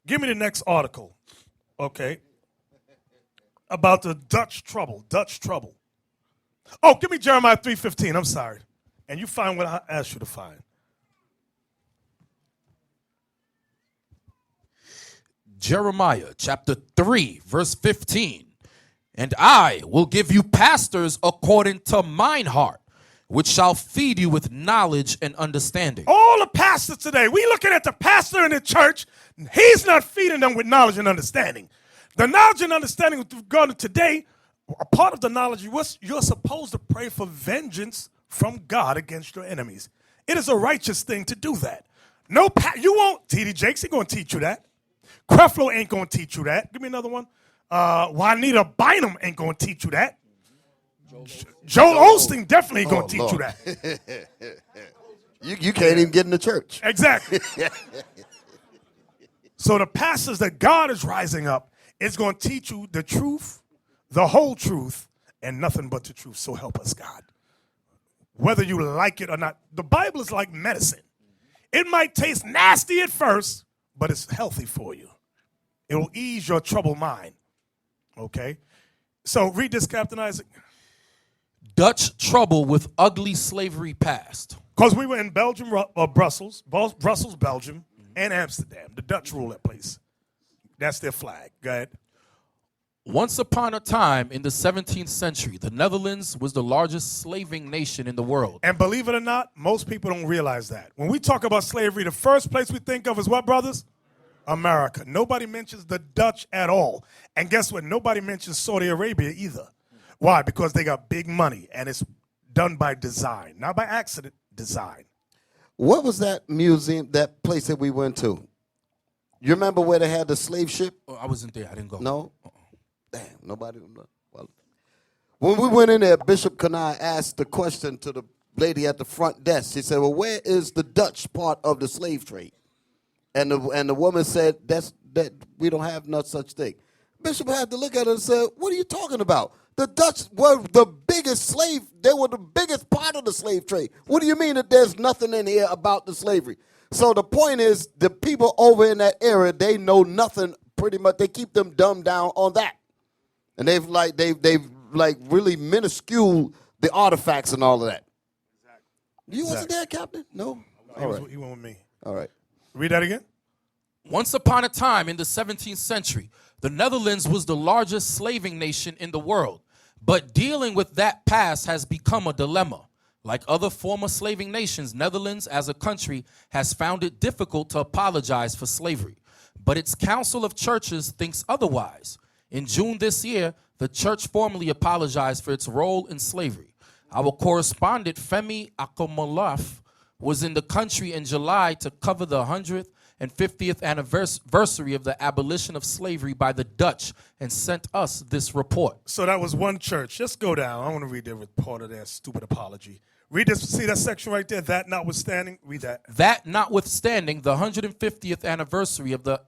Give me the next article, okay, about the Dutch trouble. Oh, give me Jeremiah 3:15. I'm sorry. And you find what I asked you to find. Jeremiah chapter 3, verse 15. And I will give you pastors according to mine heart, which shall feed you with knowledge and understanding. All the pastors today, we looking at the pastor in the church, he's not feeding them with knowledge and understanding. The knowledge and understanding with God to today, a part of the knowledge, you're supposed to pray for vengeance from God against your enemies. It is a righteous thing to do that. You won't, T.D. Jakes ain't going to teach you that. Creflo ain't going to teach you that. Give me another one. Juanita Bynum ain't going to teach you that. Joel Osteen definitely ain't going to teach you that. You can't even get in the church. Exactly. So the pastors that God is rising up is going to teach you the truth, the whole truth, and nothing but the truth. So help us, God. Whether you like it or not, the Bible is like medicine. It might taste nasty at first, but it's healthy for you. It will ease your troubled mind. Okay? So read this, Captain Isaac. Dutch trouble with ugly slavery past. Because we were in Belgium, Brussels, Belgium, and Amsterdam. The Dutch rule that place. That's their flag. Go ahead. Once upon a time in the 17th century, the Netherlands was the largest slaving nation in the world. And believe it or not, most people don't realize that. When we talk about slavery, the first place we think of is what, brothers? America. Nobody mentions the Dutch at all. And guess what? Nobody mentions Saudi Arabia either. Why? Because they got big money, and it's done by design, not by accident, design. What was that museum, that place that we went to? You remember where they had the slave ship? Oh, I wasn't there. I didn't go. No? Damn, nobody. Well, when we went in there, Bishop Kanai asked the question to the lady at the front desk. She said, well, where is the Dutch part of the slave trade? And the woman said, that we don't have no such thing. Bishop had to look at her and say, what are you talking about? The Dutch were the biggest slave. They were the biggest part of the slave trade. What do you mean that there's nothing in here about the slavery? So the point is, the people over in that area, they know nothing pretty much. They keep them dumbed down on that. And they've really minuscule the artifacts and all of that. Exactly. You wasn't there, Captain? No? He went with me. All right. Read that again. Once upon a time in the 17th century, the Netherlands was the largest slaving nation in the world. But dealing with that past has become a dilemma. Like other former slaving nations, Netherlands as a country has found it difficult to apologize for slavery. But its Council of Churches thinks otherwise. In June this year, the church formally apologized for its role in slavery. Our correspondent, Femi Akomolaf, was in the country in July to cover the 150th anniversary of the abolition of slavery by the Dutch and sent us this report. So that was one church. Just go down. I want to read the report of their stupid apology. Read this. See that section right there? That notwithstanding. Read that. That notwithstanding, the 150th anniversary of the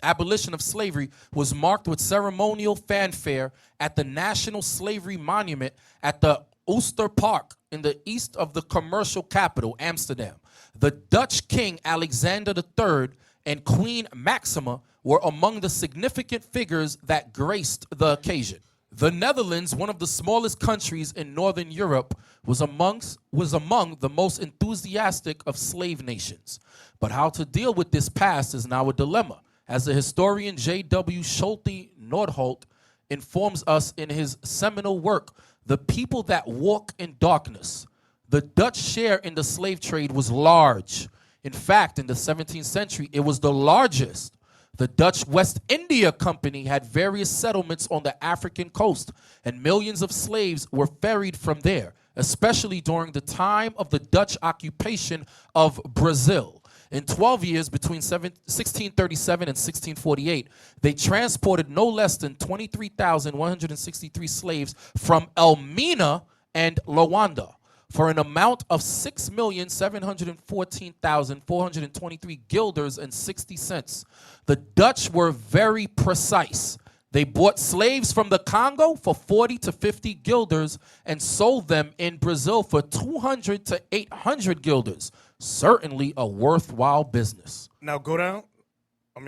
abolition of slavery was marked with ceremonial fanfare at the National Slavery Monument at the Ooster Park in the east of the commercial capital, Amsterdam. The Dutch King Alexander III and Queen Maxima were among the significant figures that graced the occasion. The Netherlands, one of the smallest countries in Northern Europe, was among the most enthusiastic of slave nations. But how to deal with this past is now a dilemma, as the historian J.W. Schulte Nordholt informs us in his seminal work, The People That Walk in Darkness. The Dutch share in the slave trade was large. In fact, in the 17th century, it was the largest. The Dutch West India Company had various settlements on the African coast, and millions of slaves were ferried from there, especially during the time of the Dutch occupation of Brazil. In 12 years, between 1637 and 1648, they transported no less than 23,163 slaves from Elmina and Luanda for an amount of 6,714,423 guilders and 60 cents. The Dutch were very precise. They bought slaves from the Congo for 40 to 50 guilders and sold them in Brazil for 200 to 800 guilders. Certainly a worthwhile business. Now go down.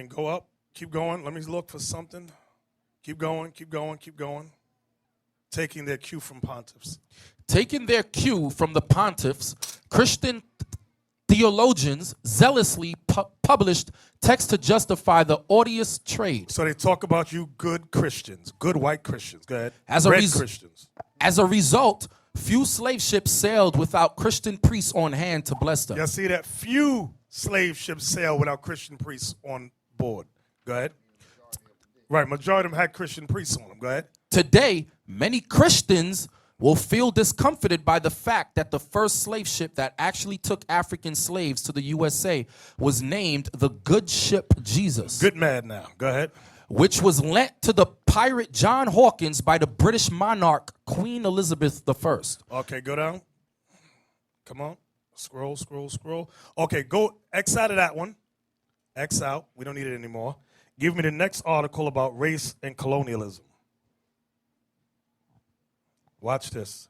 Go up. Keep going. Let me look for something. Keep going, keep going, keep going. Taking their cue from pontiffs. Taking their cue from the pontiffs, Christian theologians zealously published texts to justify the odious trade. So they talk about you good Christians, good white Christians. Go ahead. Christians. As a result, few slave ships sailed without Christian priests on hand to bless them. You see that? Few slave ships sailed without Christian priests on board. Go ahead. Right, majority of them had Christian priests on them. Go ahead. Today, many Christians will feel discomforted by the fact that the first slave ship that actually took African slaves to the USA was named the Good Ship Jesus. Good man now. Go ahead. Which was lent to the pirate John Hawkins by the British monarch Queen Elizabeth I. Okay, go down. Come on. Scroll, scroll, scroll. Okay, go X out of that one. X out. We don't need it anymore. Give me the next article about race and colonialism. Watch this.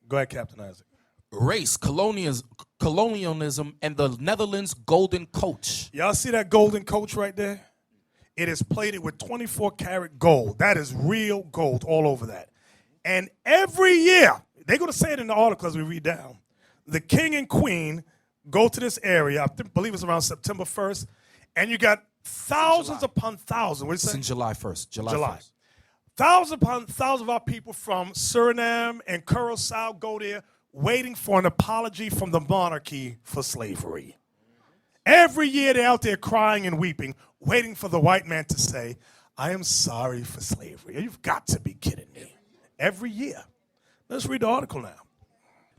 Go ahead, Captain Isaac. Race, colonialism, and the Netherlands golden coach. Y'all see that golden coach right there? It is plated with 24-karat gold. That is real gold all over that. And every year, they're going to say it in the article as we read down, the king and queen go to this area, believe it's around September 1st, and you got thousands upon thousands. What did you say? Since July 1st. July. July. 1st. Thousands upon thousands of our people from Suriname and Curacao go there waiting for an apology from the monarchy for slavery. Every year they're out there crying and weeping, waiting for the white man to say, I am sorry for slavery. You've got to be kidding me. Every year. Let's read the article now.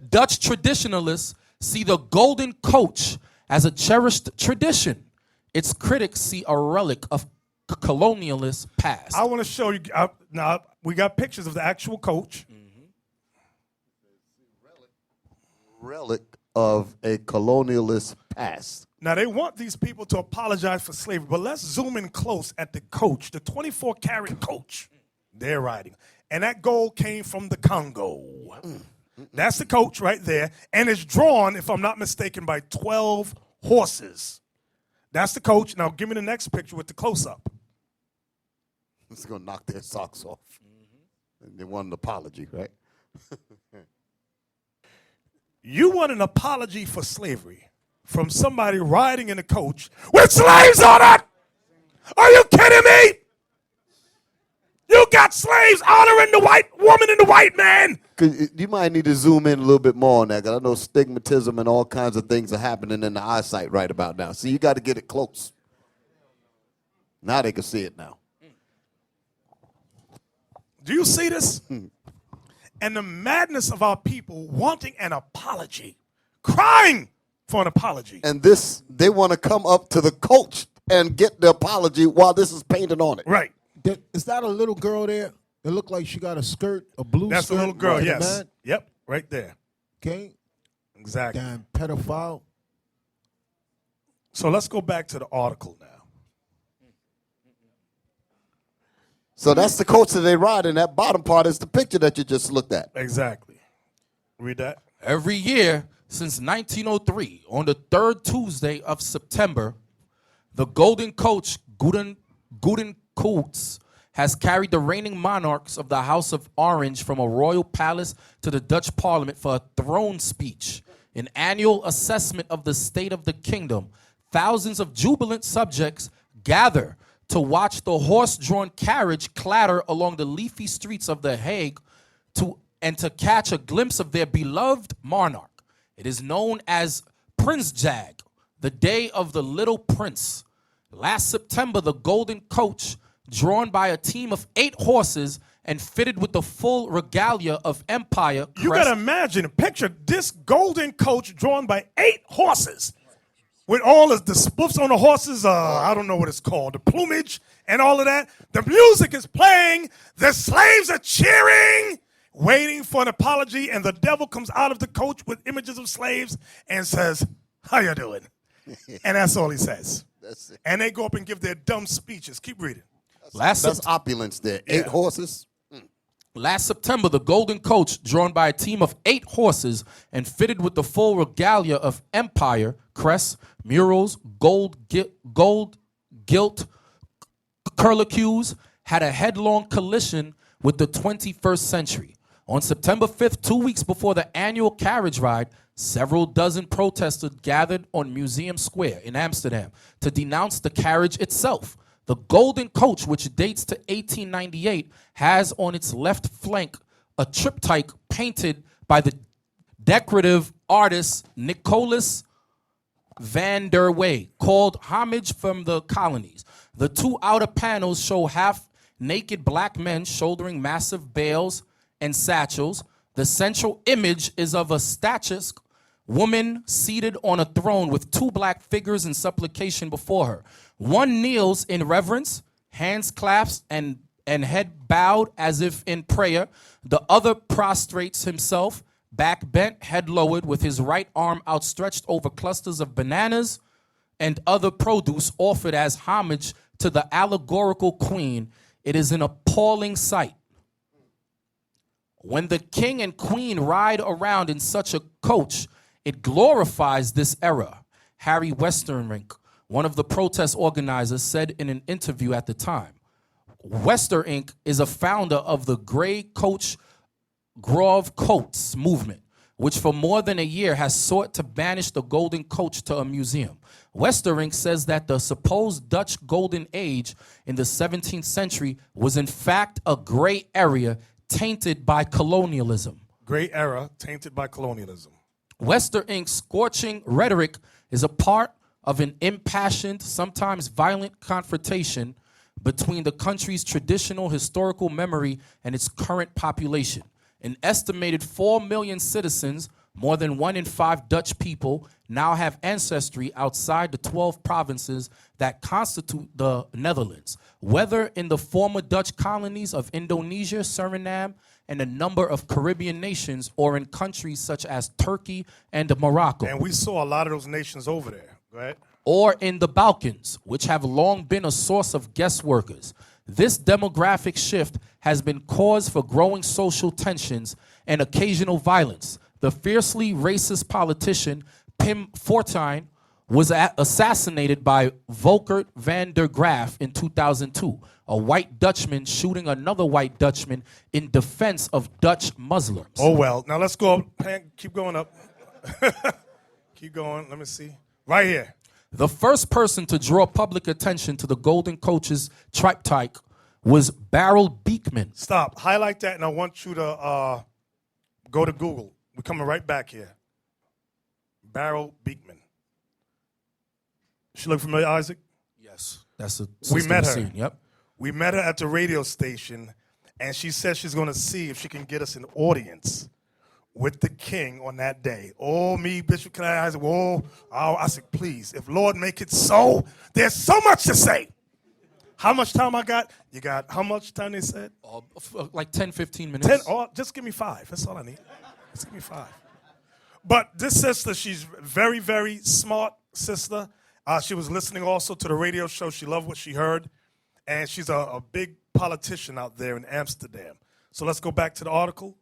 Dutch traditionalists see the golden coach as a cherished tradition. Its critics see a relic of colonialist past. I want to show you. Now, we got pictures of the actual coach. Relic of a colonialist past. Now, they want these people to apologize for slavery, but let's zoom in close at the coach, the 24-karat coach they're riding. And that gold came from the Congo. That's the coach right there. And it's drawn, if I'm not mistaken, by 12 horses. That's the coach. Now, give me the next picture with the close-up. It's going to knock their socks off. And they want an apology, right? You want an apology for slavery from somebody riding in a coach with slaves on it? Are you kidding me? You got slaves honoring the white woman and the white man. You might need to zoom in a little bit more on that, because I know stigmatism and all kinds of things are happening in the eyesight right about now. So you got to get it close. Now they can see it now. Do you see this? And the madness of our people wanting an apology, crying for an apology. And this, they want to come up to the coach and get the apology while this is painted on it. Right. Is that a little girl there? It looked like she got a skirt, a blue That's skirt. a little girl, right, yes. man? Yep, right there. Okay. Exactly. Damn pedophile. So let's go back to the article now. So that's the coach that they ride, and that bottom part is the picture that you just looked at. Exactly. Read that. Every year since 1903, on the third Tuesday of September, the golden coach, Guden Koets, has carried the reigning monarchs of the House of Orange from a royal palace to the Dutch parliament for a throne speech, an annual assessment of the state of the kingdom. Thousands of jubilant subjects gather to watch the horse-drawn carriage clatter along the leafy streets of The Hague to catch a glimpse of their beloved monarch. It is known as Prinsdag, the day of the little prince. Last September, the golden coach, drawn by a team of 8 horses and fitted with the full regalia of empire. You got to imagine, picture this golden coach drawn by 8 horses with all of the spoofs on the horses, I don't know what it's called, the plumage and all of that. The music is playing. The slaves are cheering, waiting for an apology, and the devil comes out of the coach with images of slaves and says, how you doing? And that's all he says. That's it. And they go up and give their dumb speeches. Keep reading. That's opulence there. 8 horses. Last September, the golden coach, drawn by a team of 8 horses and fitted with the full regalia of empire, crests, murals, gold gilt curlicues, had a headlong collision with the 21st century. On September 5th, 2 weeks before the annual carriage ride, several dozen protesters gathered on Museum Square in Amsterdam to denounce the carriage itself. The golden coach, which dates to 1898, has on its left flank a triptych painted by the decorative artist Nicolas van der Wey, called Homage from the Colonies. The 2 outer panels show half-naked black men shouldering massive bales and satchels. The central image is of a statuesque woman seated on a throne with 2 black figures in supplication before her. One kneels in reverence, hands clasped and head bowed as if in prayer. The other prostrates himself, back bent, head lowered, with his right arm outstretched over clusters of bananas and other produce offered as homage to the allegorical queen. It is an appalling sight. When the king and queen ride around in such a coach, it glorifies this era. Harry Westerink, one of the protest organizers, said in an interview at the time. Westerink is a founder of the Grey Coach Grove Coats movement, which for more than a year has sought to banish the golden coach to a museum. Westering says that the supposed Dutch golden age in the 17th century was in fact a gray area tainted by colonialism. Gray era tainted by colonialism. Wester Inc.'s scorching rhetoric is a part of an impassioned, sometimes violent confrontation between the country's traditional historical memory and its current population. An estimated 4 million citizens, more than 1 in 5 Dutch people, now have ancestry outside the 12 provinces that constitute the Netherlands, whether in the former Dutch colonies of Indonesia, Suriname, and a number of Caribbean nations, or in countries such as Turkey and Morocco. And we saw a lot of those nations over there. Go ahead. Or in the Balkans, which have long been a source of guest workers. This demographic shift has been cause for growing social tensions and occasional violence. The fiercely racist politician Pim Fortuyn was assassinated by Volkert van der Graaf in 2002, a white Dutchman shooting another white Dutchman in defense of Dutch Muslims. Oh, well. Now let's go up. Keep going up. Keep going. Let me see. Right here. The first person to draw public attention to the Golden Coach's triptych was Beryl Beekman. Stop. Highlight that, and I want you to go to Google. We're coming right back here. Beryl Beekman. She look familiar, Isaac? Yes. That's a We met her. scene. Yep. We met her at the radio station, and she said she's going to see if she can get us an audience with the king on that day. Oh, me, Bishop, can I said, whoa. Oh, I said, please, if Lord make it so, there's so much to say. How much time I got? You got how much time they said? Like 10, 15 minutes. 10, oh, just give me 5. That's all I need. Just give me 5. But this sister, she's very, very smart sister. She was listening also to the radio show. She loved what she heard. And she's a big politician out there in Amsterdam. So let's go back to the article.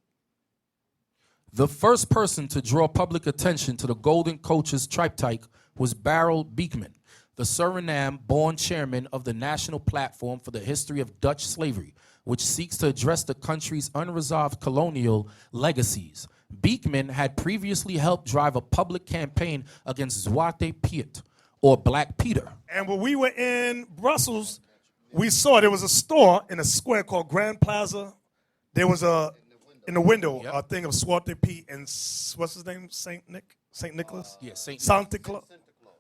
The first person to draw public attention to the Golden Coach's triptych was Beryl Beekman, the Suriname-born chairman of the National Platform for the History of Dutch Slavery, which seeks to address the country's unresolved colonial legacies. Beekman had previously helped drive a public campaign against Zwarte Piet, or Black Peter. And when we were in Brussels, we saw there was a store in a square called Grand Plaza. There was in the window, a thing of Zwarte Piet and what's his name? Saint Nicholas? Yeah, Saint Santa Claus.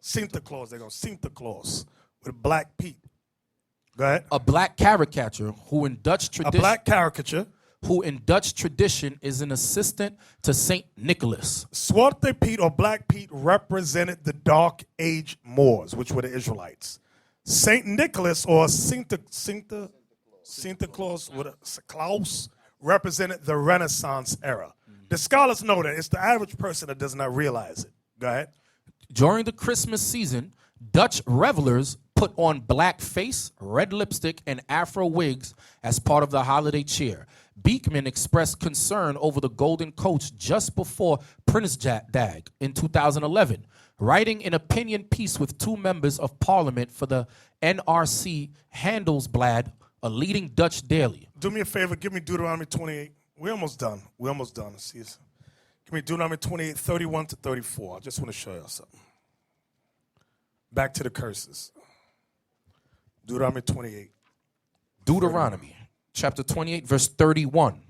Santa Claus. They go Santa Claus with Black Pete. Go ahead. A black caricature who in Dutch tradition. A black caricature. Who in Dutch tradition is an assistant to Saint Nicholas. Zwarte Piet or Black Pete represented the Dark Age Moors, which were the Israelites. Saint Nicholas or Santa Claus with Klaus represented the Renaissance era. The scholars know that. It's the average person that does not realize it. Go ahead. During the Christmas season, Dutch revelers put on black face, red lipstick, and afro wigs as part of the holiday cheer. Beekman expressed concern over the Golden Coach just before Prinsdag in 2011, writing an opinion piece with 2 members of parliament for the NRC Handelsblad, a leading Dutch daily. Do me a favor, give me Deuteronomy 28. We're almost done. See, give me Deuteronomy 28, 31 to 34. I just want to show you something. Back to the curses. Deuteronomy 28. Deuteronomy chapter 28, verse 31.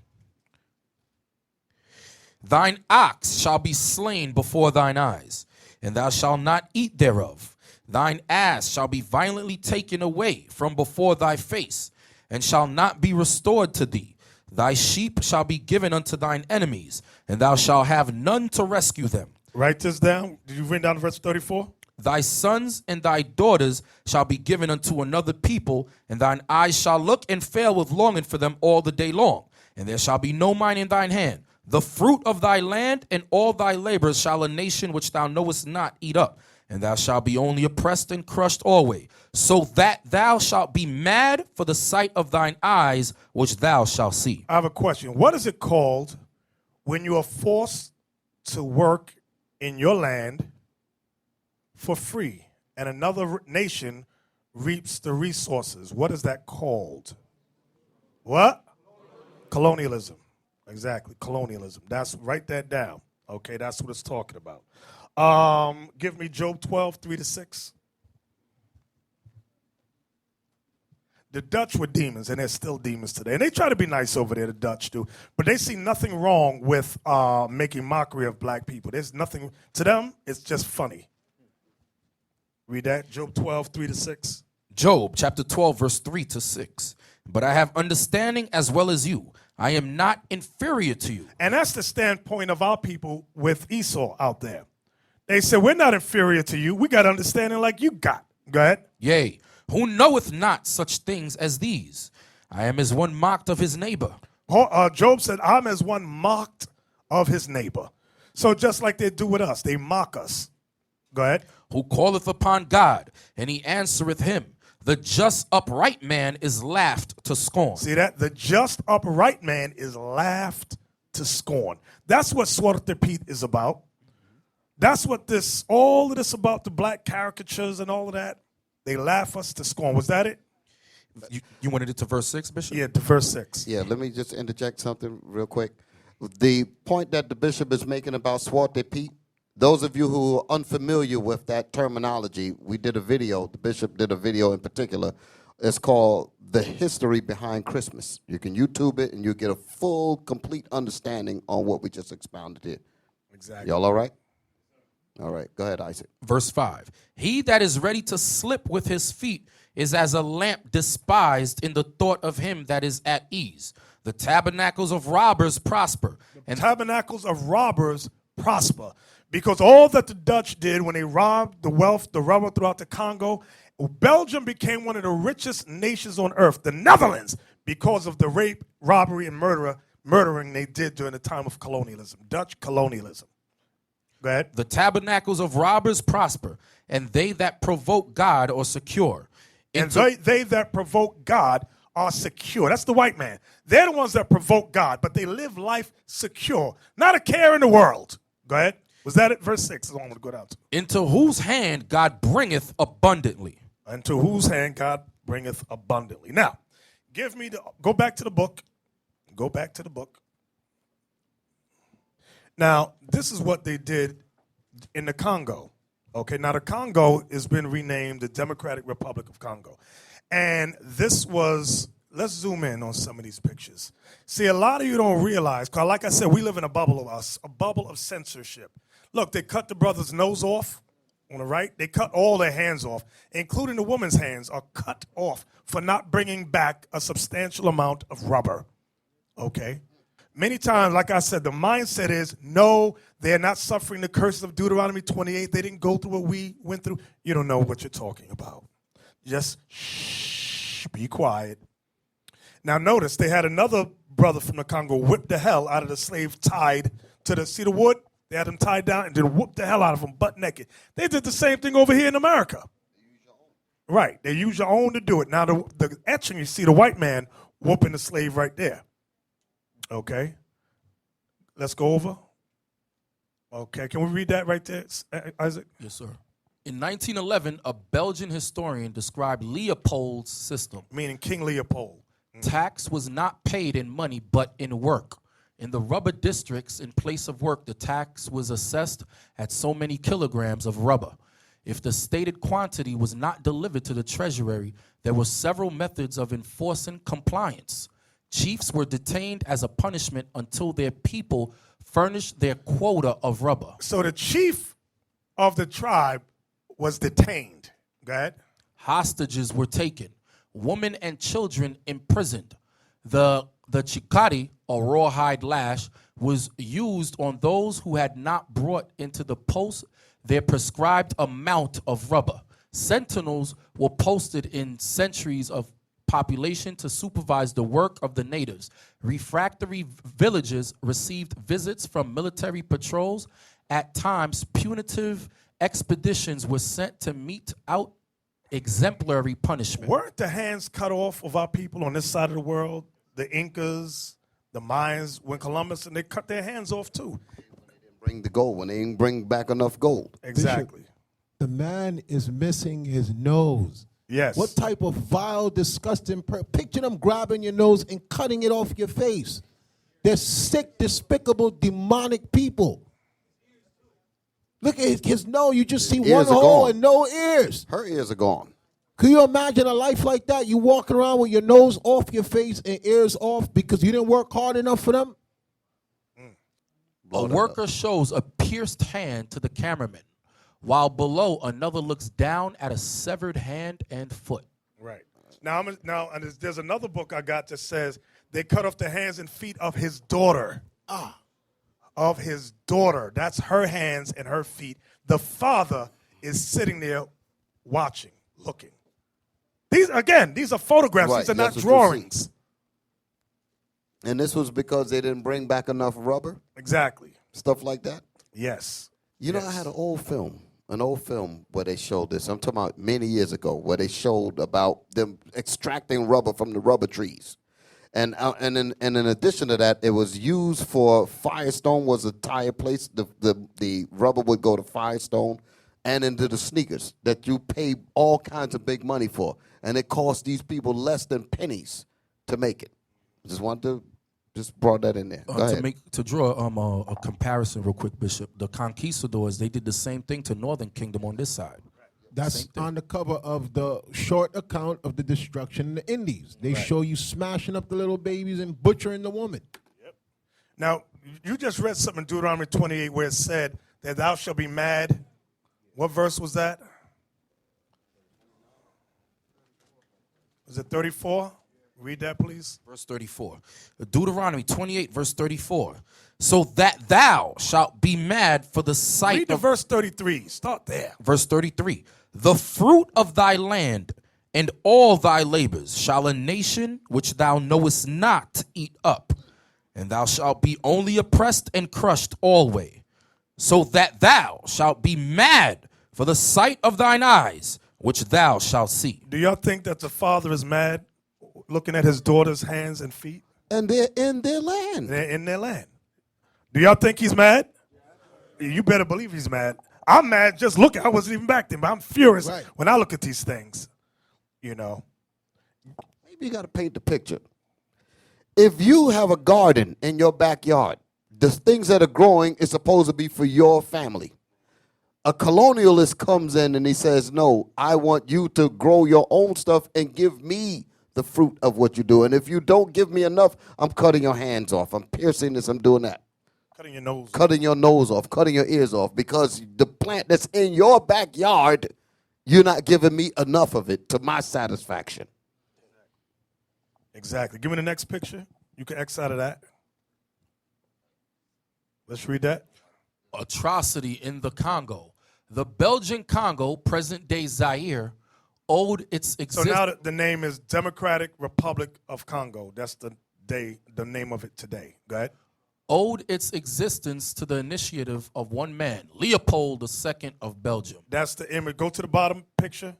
Thine ox shall be slain before thine eyes, and thou shalt not eat thereof. Thine ass shall be violently taken away from before thy face, and shall not be restored to thee. Thy sheep shall be given unto thine enemies, and thou shalt have none to rescue them. Write this down. Did you read down to verse 34? Thy sons and thy daughters shall be given unto another people, and thine eyes shall look and fail with longing for them all the day long. And there shall be no mine in thine hand. The fruit of thy land and all thy labors shall a nation which thou knowest not eat up. And thou shalt be only oppressed and crushed always, so that thou shalt be mad for the sight of thine eyes, which thou shalt see. I have a question. What is it called when you are forced to work in your land for free and another nation reaps the resources? What is that called? What? Colonialism. Exactly. Colonialism. Write that down. Okay, that's what it's talking about. Give me Job 12, 3-6. The Dutch were demons, and they're still demons today. And they try to be nice over there, the Dutch do. But they see nothing wrong with making mockery of black people. There's nothing, to them, it's just funny. Read that, Job 12, 3-6. Job chapter 12, verse 3-6. But I have understanding as well as you. I am not inferior to you. And that's the standpoint of our people with Esau out there. They say, we're not inferior to you. We got understanding like you got. Go ahead. Yea, who knoweth not such things as these? I am as one mocked of his neighbor. Job said, I'm as one mocked of his neighbor. So just like they do with us, they mock us. Go ahead. Who calleth upon God, and he answereth him. The just upright man is laughed to scorn. See that? The just upright man is laughed to scorn. That's what Swart Pete is about. That's what all of this about, the black caricatures and all of that. They laugh us to scorn. Was that it? You wanted it to verse 6, Bishop? Yeah, to verse 6. Yeah, let me just interject something real quick. The point that the bishop is making about Swart Pete, those of you who are unfamiliar with that terminology, we did a video, the bishop did a video in particular. It's called The History Behind Christmas. You can YouTube it and you get a full, complete understanding on what we just expounded here. Exactly. Y'all all right? All right, go ahead, Isaac. Verse 5. He that is ready to slip with his feet is as a lamp despised in the thought of him that is at ease. The tabernacles of robbers prosper. And tabernacles of robbers prosper. Because all that the Dutch did when they robbed the wealth, the rubber throughout the Congo, Belgium became one of the richest nations on earth, the Netherlands, because of the rape, robbery, and murdering they did during the time of colonialism, Dutch colonialism. Go ahead. The tabernacles of robbers prosper, and they that provoke God are secure. And they that provoke God are secure. That's the white man. They're the ones that provoke God, but they live life secure. Not a care in the world. Go ahead. Was that it? Verse 6 is all I'm going to go down to. Into whose hand God bringeth abundantly. Into whose hand God bringeth abundantly. Now, go back to the book. Go back to the book. Now, this is what they did in the Congo. Okay, now the Congo has been renamed the Democratic Republic of Congo. And this was, let's zoom in on some of these pictures. See, a lot of you don't realize, because like I said, we live in a bubble of censorship. Look, they cut the brother's nose off on the right. They cut all their hands off, including the woman's hands are cut off for not bringing back a substantial amount of rubber. Okay? Many times, like I said, the mindset is, no, they're not suffering the curses of Deuteronomy 28. They didn't go through what we went through. You don't know what you're talking about. Just shh, be quiet. Now notice, they had another brother from the Congo whip the hell out of the slave tied to the cedar wood. They had him tied down and then whoop the hell out of him butt naked. They did the same thing over here in America. Right, they use your own to do it. Now the etching, you see the white man whooping the slave right there. Okay, let's go over. Okay, can we read that right there, Isaac? Yes, sir. In 1911, a Belgian historian described Leopold's system. Meaning King Leopold. Tax was not paid in money, but in work. In the rubber districts, in place of work, the tax was assessed at so many kilograms of rubber. If the stated quantity was not delivered to the treasury, there were several methods of enforcing compliance. Chiefs were detained as a punishment until their people furnished their quota of rubber. So the chief of the tribe was detained. Go ahead. Hostages were taken. Women and children imprisoned. The chikari, or rawhide lash, was used on those who had not brought into the post their prescribed amount of rubber. Sentinels were posted in centuries of population to supervise the work of the natives. Refractory villages received visits from military patrols. At times, punitive expeditions were sent to mete out exemplary punishment. Weren't the hands cut off of our people on this side of the world? The Incas, the Mayans, when Columbus, and they cut their hands off too. When they didn't bring the gold, when they didn't bring back enough gold. Exactly. Bishop, the man is missing his nose. Yes. What type of vile, disgusting, picture them grabbing your nose and cutting it off your face. They're sick, despicable, demonic people. Look at his nose. You just see one Ears are hole gone. and no ears. Her ears are gone. Can you imagine a life like that? You walking around with your nose off your face and ears off because you didn't work hard enough for them? A worker shows a pierced hand to the cameraman, while below another looks down at a severed hand and foot. Right. Now, and there's another book I got that says they cut off the hands and feet of his daughter. Of his daughter. That's her hands and her feet. The father is sitting there watching, looking. These are photographs. Right, These are not that's what you see. drawings. And this was because they didn't bring back enough rubber? Exactly. Stuff like that? Yes. You know, I had an old film where they showed this. I'm talking about many years ago, where they showed about them extracting rubber from the rubber trees. And in addition to that, it was used for Firestone was a tire place. The rubber would go to Firestone and into the sneakers that you pay all kinds of big money for. And it cost these people less than pennies to make it. Just wanted to brought that in there. Go ahead. To draw a comparison real quick, Bishop, the conquistadors, they did the same thing to Northern Kingdom on this side. That's on the cover of the short account of the destruction in the Indies. They show you smashing up the little babies and butchering the woman. Yep. Now, you just read something in Deuteronomy 28 where it said that thou shalt be mad. What verse was that? Was it 34? Read that, please. Verse 34. Deuteronomy 28, verse 34. So that thou shalt be mad for the sight Read the of... verse 33. Start there. Verse 33. The fruit of thy land and all thy labors shall a nation which thou knowest not eat up, and thou shalt be only oppressed and crushed alway. So that thou shalt be mad for the sight of thine eyes, which thou shalt see. Do y'all think that the father is mad looking at his daughter's hands and feet? And they're in their land. They're in their land. Do y'all think he's mad? You better believe he's mad. I'm mad just looking. I wasn't even back then, but I'm furious when I look at these things. You know. Maybe you got to paint the picture. If you have a garden in your backyard, the things that are growing is supposed to be for your family. A colonialist comes in and he says, no, I want you to grow your own stuff and give me the fruit of what you do. And if you don't give me enough, I'm cutting your hands off. I'm piercing this. I'm doing that. Cutting your nose. Cutting your nose off. Cutting your ears off. Because the plant that's in your backyard, you're not giving me enough of it to my satisfaction. Exactly. Give me the next picture. You can X out of that. Let's read that. Atrocity in the Congo. The Belgian Congo, present-day Zaire, owed its So existence. now the name is Democratic Republic of Congo. That's the name of it today. Go ahead. Owed its existence to the initiative of one man, Leopold II of Belgium. That's the image. Go to the bottom picture.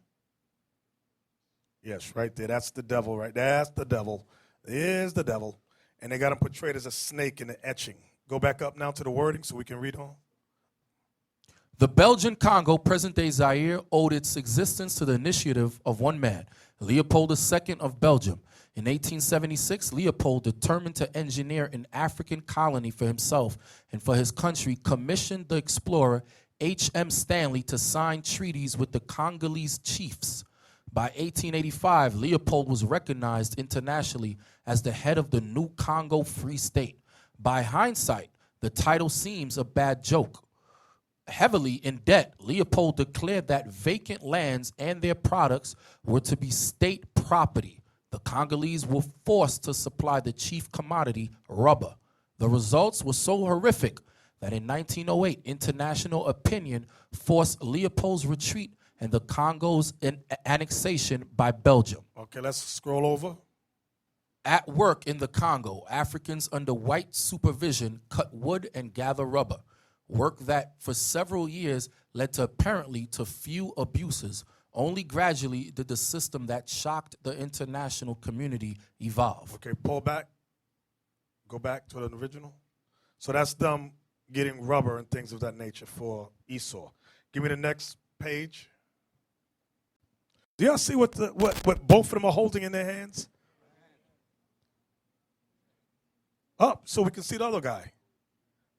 Yes, right there. That's the devil, right? That's the devil. There's the devil. And they got him portrayed as a snake in the etching. Go back up now to the wording so we can read on. The Belgian Congo, present-day Zaire, owed its existence to the initiative of one man, Leopold II of Belgium. In 1876, Leopold, determined to engineer an African colony for himself and for his country, commissioned the explorer H.M. Stanley to sign treaties with the Congolese chiefs. By 1885, Leopold was recognized internationally as the head of the new Congo Free State. By hindsight, the title seems a bad joke. Heavily in debt, Leopold declared that vacant lands and their products were to be state property. The Congolese were forced to supply the chief commodity, rubber. The results were so horrific that in 1908, international opinion forced Leopold's retreat and the Congo's annexation by Belgium. Okay, let's scroll over. At work in the Congo, Africans under white supervision cut wood and gather rubber. Work that for several years led to apparently to few abuses. Only gradually did the system that shocked the international community evolve. Okay, pull back. Go back to the original. So that's them getting rubber and things of that nature for Esau. Give me the next page. Do y'all see what both of them are holding in their hands? Up so we can see the other guy.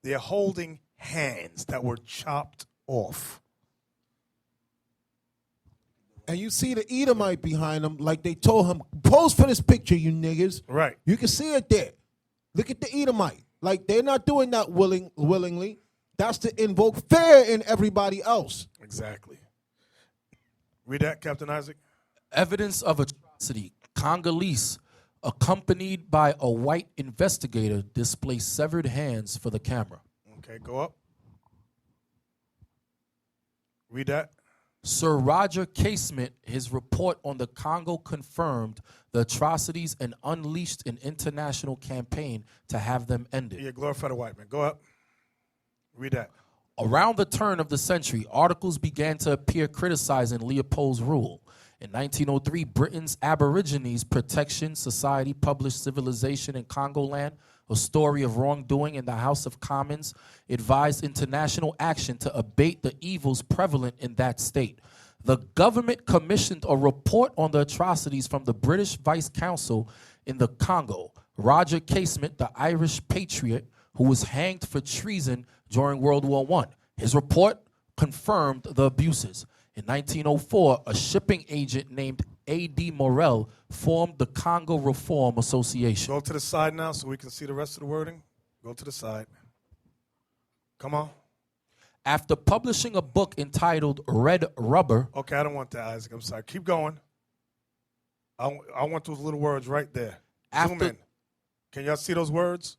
They're holding hands that were chopped off. And you see the Edomite behind him, like they told him, pose for this picture, you niggas. Right. You can see it there. Look at the Edomite. Like, they're not doing that willingly. That's to invoke fear in everybody else. Exactly. Read that, Captain Isaac. Evidence of atrocity. Congolese, accompanied by a white investigator, display severed hands for the camera. Okay, go up. Read that. Sir Roger Casement, his report on the Congo confirmed the atrocities and unleashed an international campaign to have them ended. Yeah, glorify the white man. Go up. Read that. Around the turn of the century, articles began to appear criticizing Leopold's rule. In 1903, Britain's Aborigines Protection Society published Civilization in Congoland, a story of wrongdoing in the House of Commons, advised international action to abate the evils prevalent in that state. The government commissioned a report on the atrocities from the British Vice Consul in the Congo, Roger Casement, the Irish patriot who was hanged for treason during World War I. His report confirmed the abuses. In 1904, a shipping agent named A.D. Morel formed the Congo Reform Association. Go to the side now so we can see the rest of the wording. Go to the side. Come on. After publishing a book entitled Red Rubber. Okay, I don't want that, Isaac. I'm sorry. Keep going. I want those little words right there. Zoom in. Can y'all see those words?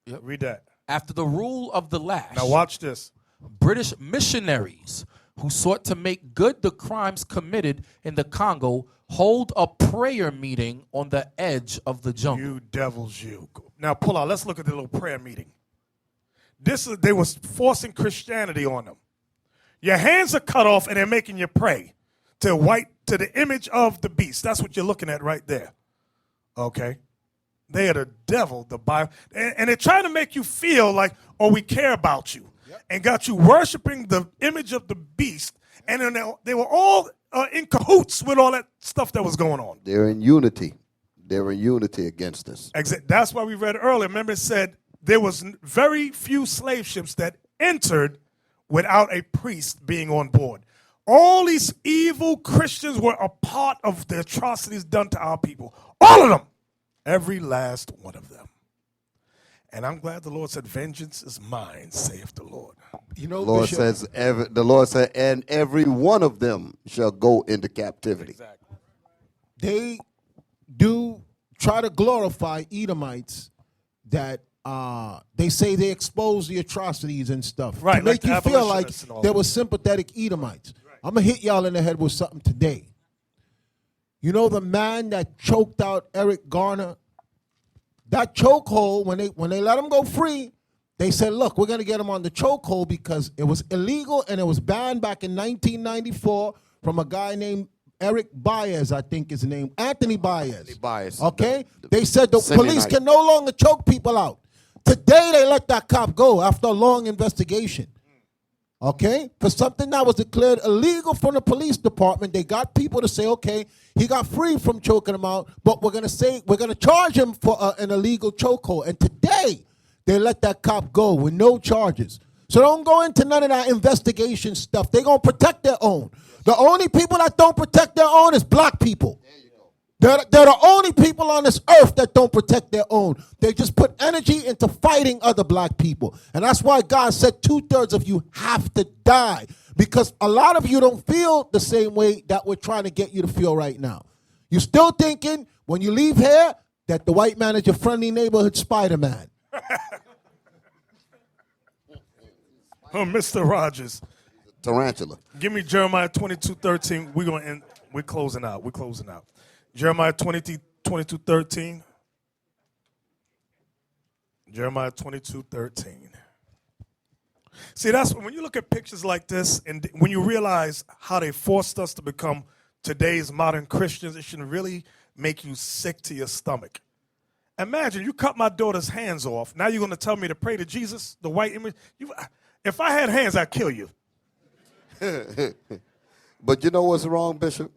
Yep. Read that. After the rule of the lash. Now watch this. British missionaries who sought to make good the crimes committed in the Congo hold a prayer meeting on the edge of the jungle. You devils, you. Now pull out. Let's look at the little prayer meeting. They was forcing Christianity on them. Your hands are cut off and they're making you pray to the image of the beast. That's what you're looking at right there. Okay? They are the devil, the Bible. And they're trying to make you feel like, oh, we care about you. Yep. And got you worshiping the image of the beast. And then they were all in cahoots with all that stuff that was going on. They're in unity. They're in unity against us. That's why we read earlier. Remember, it said there was very few slave ships that entered without a priest being on board. All these evil Christians were a part of the atrocities done to our people. All of them. Every last one of them. And I'm glad the Lord said, vengeance is mine, saith the Lord. You know, the Lord said, and every one of them shall go into captivity. Exactly. They do try to glorify Edomites that they say they expose the atrocities and stuff. Right, to make like you feel like there that. were sympathetic Edomites. Right. I'm going to hit y'all in the head with something today. You know the man that choked out Eric Garner? That chokehold, when they let him go free, they said, look, we're going to get him on the chokehold because it was illegal and it was banned back in 1994 from a guy named Eric Baez, I think his name, Anthony Baez. Anthony Baez. Okay? They said the police can no longer choke people out. Today they let that cop go after a long investigation. Okay? For something that was declared illegal from the police department, they got people to say, okay, he got free from choking him out, but we're going to charge him for an illegal chokehold. And today, they let that cop go with no charges. So don't go into none of that investigation stuff. They're going to protect their own. The only people that don't protect their own is black people. They're the only people on this earth that don't protect their own. They just put energy into fighting other black people. And that's why God said 2/3 of you have to die. Because a lot of you don't feel the same way that we're trying to get you to feel right now. You're still thinking when you leave here that the white man is your friendly neighborhood Spider-Man. Oh, Mr. Rogers. Tarantula. Give me Jeremiah 22:13. We're closing out. Jeremiah 22:13. Jeremiah 22:13. See, that's when you look at pictures like this and when you realize how they forced us to become today's modern Christians, it should really make you sick to your stomach. Imagine you cut my daughter's hands off. Now you're going to tell me to pray to Jesus, the white image. If I had hands, I'd kill you. But you know what's wrong, Bishop?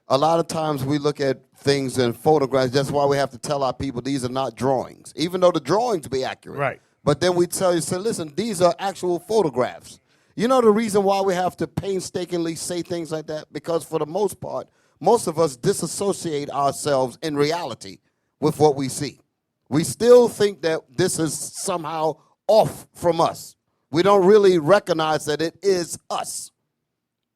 A lot of times we look at things in photographs. That's why we have to tell our people these are not drawings, even though the drawings be accurate. Right. But then we tell you, say, listen, these are actual photographs. You know the reason why we have to painstakingly say things like that? Because for the most part, most of us disassociate ourselves in reality with what we see. We still think that this is somehow off from us. We don't really recognize that it is us.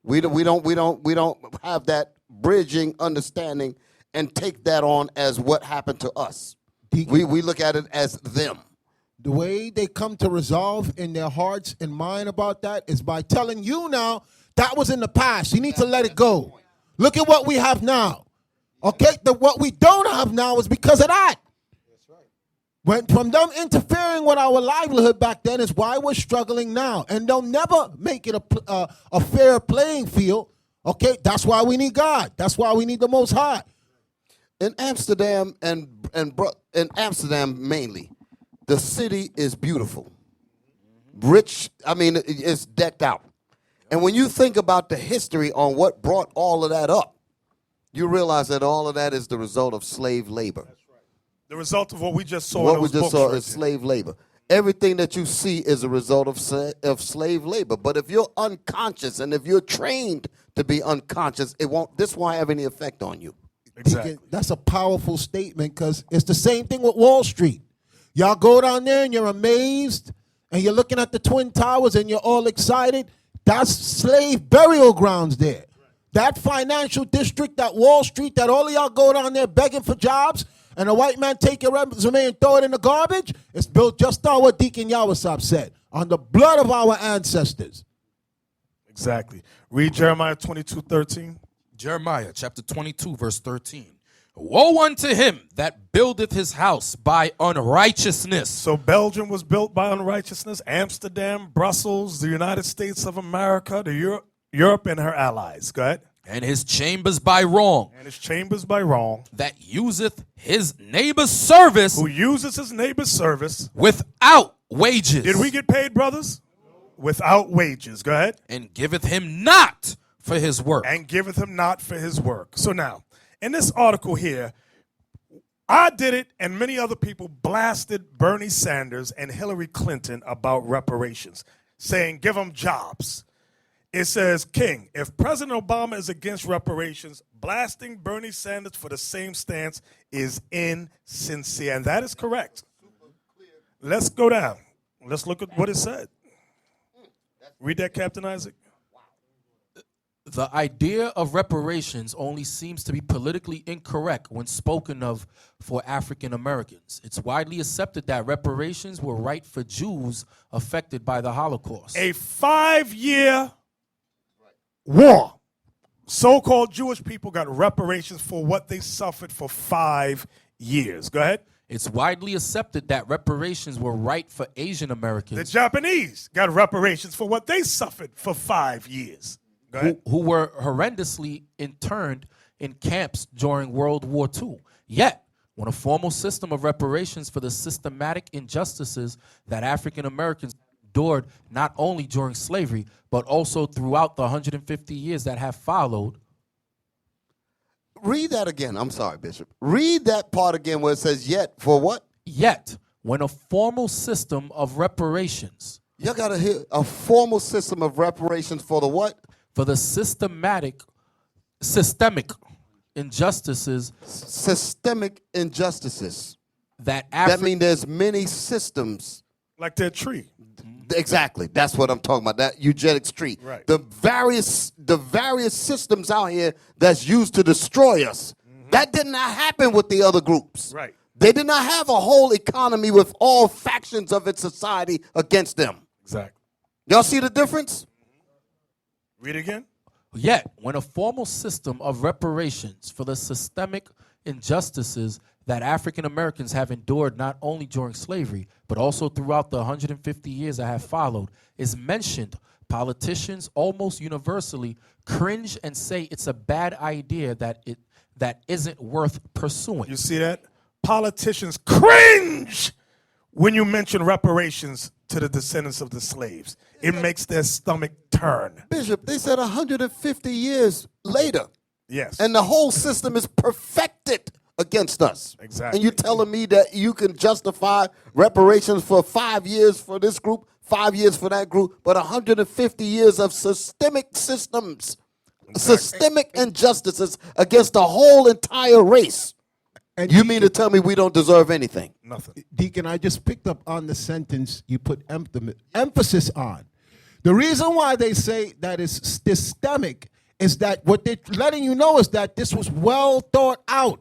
We don't have that bridging understanding and take that on as what happened to us. We look at it as them. The way they come to resolve in their hearts and mind about that is by telling you now that was in the past. You need to let it go. Look at what we have now. Okay, what we don't have now is because of that. When from them interfering with our livelihood back then is why we're struggling now, and they'll never make it a fair playing field. Okay, that's why we need God. That's why we need the Most High. In Amsterdam in Amsterdam mainly, the city is beautiful, rich. I mean, it's decked out. And when you think about the history on what brought all of that up, you realize that all of that is the result of slave labor. The result of what we just saw. What in we those just books saw right is there. slave labor. Everything that you see is a result of slave labor. But if you're unconscious and if you're trained to be unconscious, this won't have any effect on you. Exactly. Deacon, that's a powerful statement because it's the same thing with Wall Street. Y'all go down there and you're amazed and you're looking at the Twin Towers and you're all excited. That's slave burial grounds there. That financial district, that Wall Street, that all of y'all go down there begging for jobs, and a white man take your resume and throw it in the garbage, it's built just on what Deacon Yawasab said, on the blood of our ancestors. Exactly. Read Jeremiah 22:13. Jeremiah chapter 22, verse 13. Woe unto him that buildeth his house by unrighteousness. So Belgium was built by unrighteousness. Amsterdam, Brussels, the United States of America, Europe and her allies. Go ahead. And his chambers by wrong. And his chambers by wrong. That useth his neighbor's service. Who uses his neighbor's service. Without wages. Did we get paid, brothers? Without wages. Go ahead. And giveth him not for his work. And giveth him not for his work. So now, in this article here, I did it and many other people blasted Bernie Sanders and Hillary Clinton about reparations, saying give them jobs. It says, King, if President Obama is against reparations, blasting Bernie Sanders for the same stance is insincere. And that is correct. Let's go down. Let's look at what it said. Read that, Captain Isaac. The idea of reparations only seems to be politically incorrect when spoken of for African Americans. It's widely accepted that reparations were right for Jews affected by the Holocaust. A 5-year war. So-called Jewish people got reparations for what they suffered for 5 years. Go ahead. It's widely accepted that reparations were right for Asian Americans. The Japanese got reparations for what they suffered for 5 years. Go ahead. Who were horrendously interned in camps during World War II. Yet, when a formal system of reparations for the systematic injustices that African Americans endured not only during slavery, but also throughout the 150 years that have followed. Read that again. I'm sorry, Bishop. Read that part again where it says yet for what? Yet, when a formal system of reparations. You got to hear a formal system of reparations for the what? For the systemic injustices. Systemic injustices. That means there's many systems. Like that tree. Exactly. That's what I'm talking about. That eugenics tree. Right. The various systems out here that's used to destroy us. That did not happen with the other groups. Right. They did not have a whole economy with all factions of its society against them. Exactly. Y'all see the difference? Read again. Yet, when a formal system of reparations for the systemic injustices that African Americans have endured not only during slavery, but also throughout the 150 years that have followed, is mentioned, politicians almost universally cringe and say it's a bad idea that isn't worth pursuing. You see that? Politicians cringe when you mention reparations to the descendants of the slaves. It makes their stomach turn. Bishop, they said 150 years later. Yes. And the whole system is perfected against us. Exactly. And you're telling me that you can justify reparations for 5 years for this group, 5 years for that group, but 150 years of systemic systems, systemic injustices against the whole entire race. And You mean to tell me we don't deserve anything? Nothing. Deacon, I just picked up on the sentence you put emphasis on. The reason why they say that it's systemic is that what they're letting you know is that this was well thought out.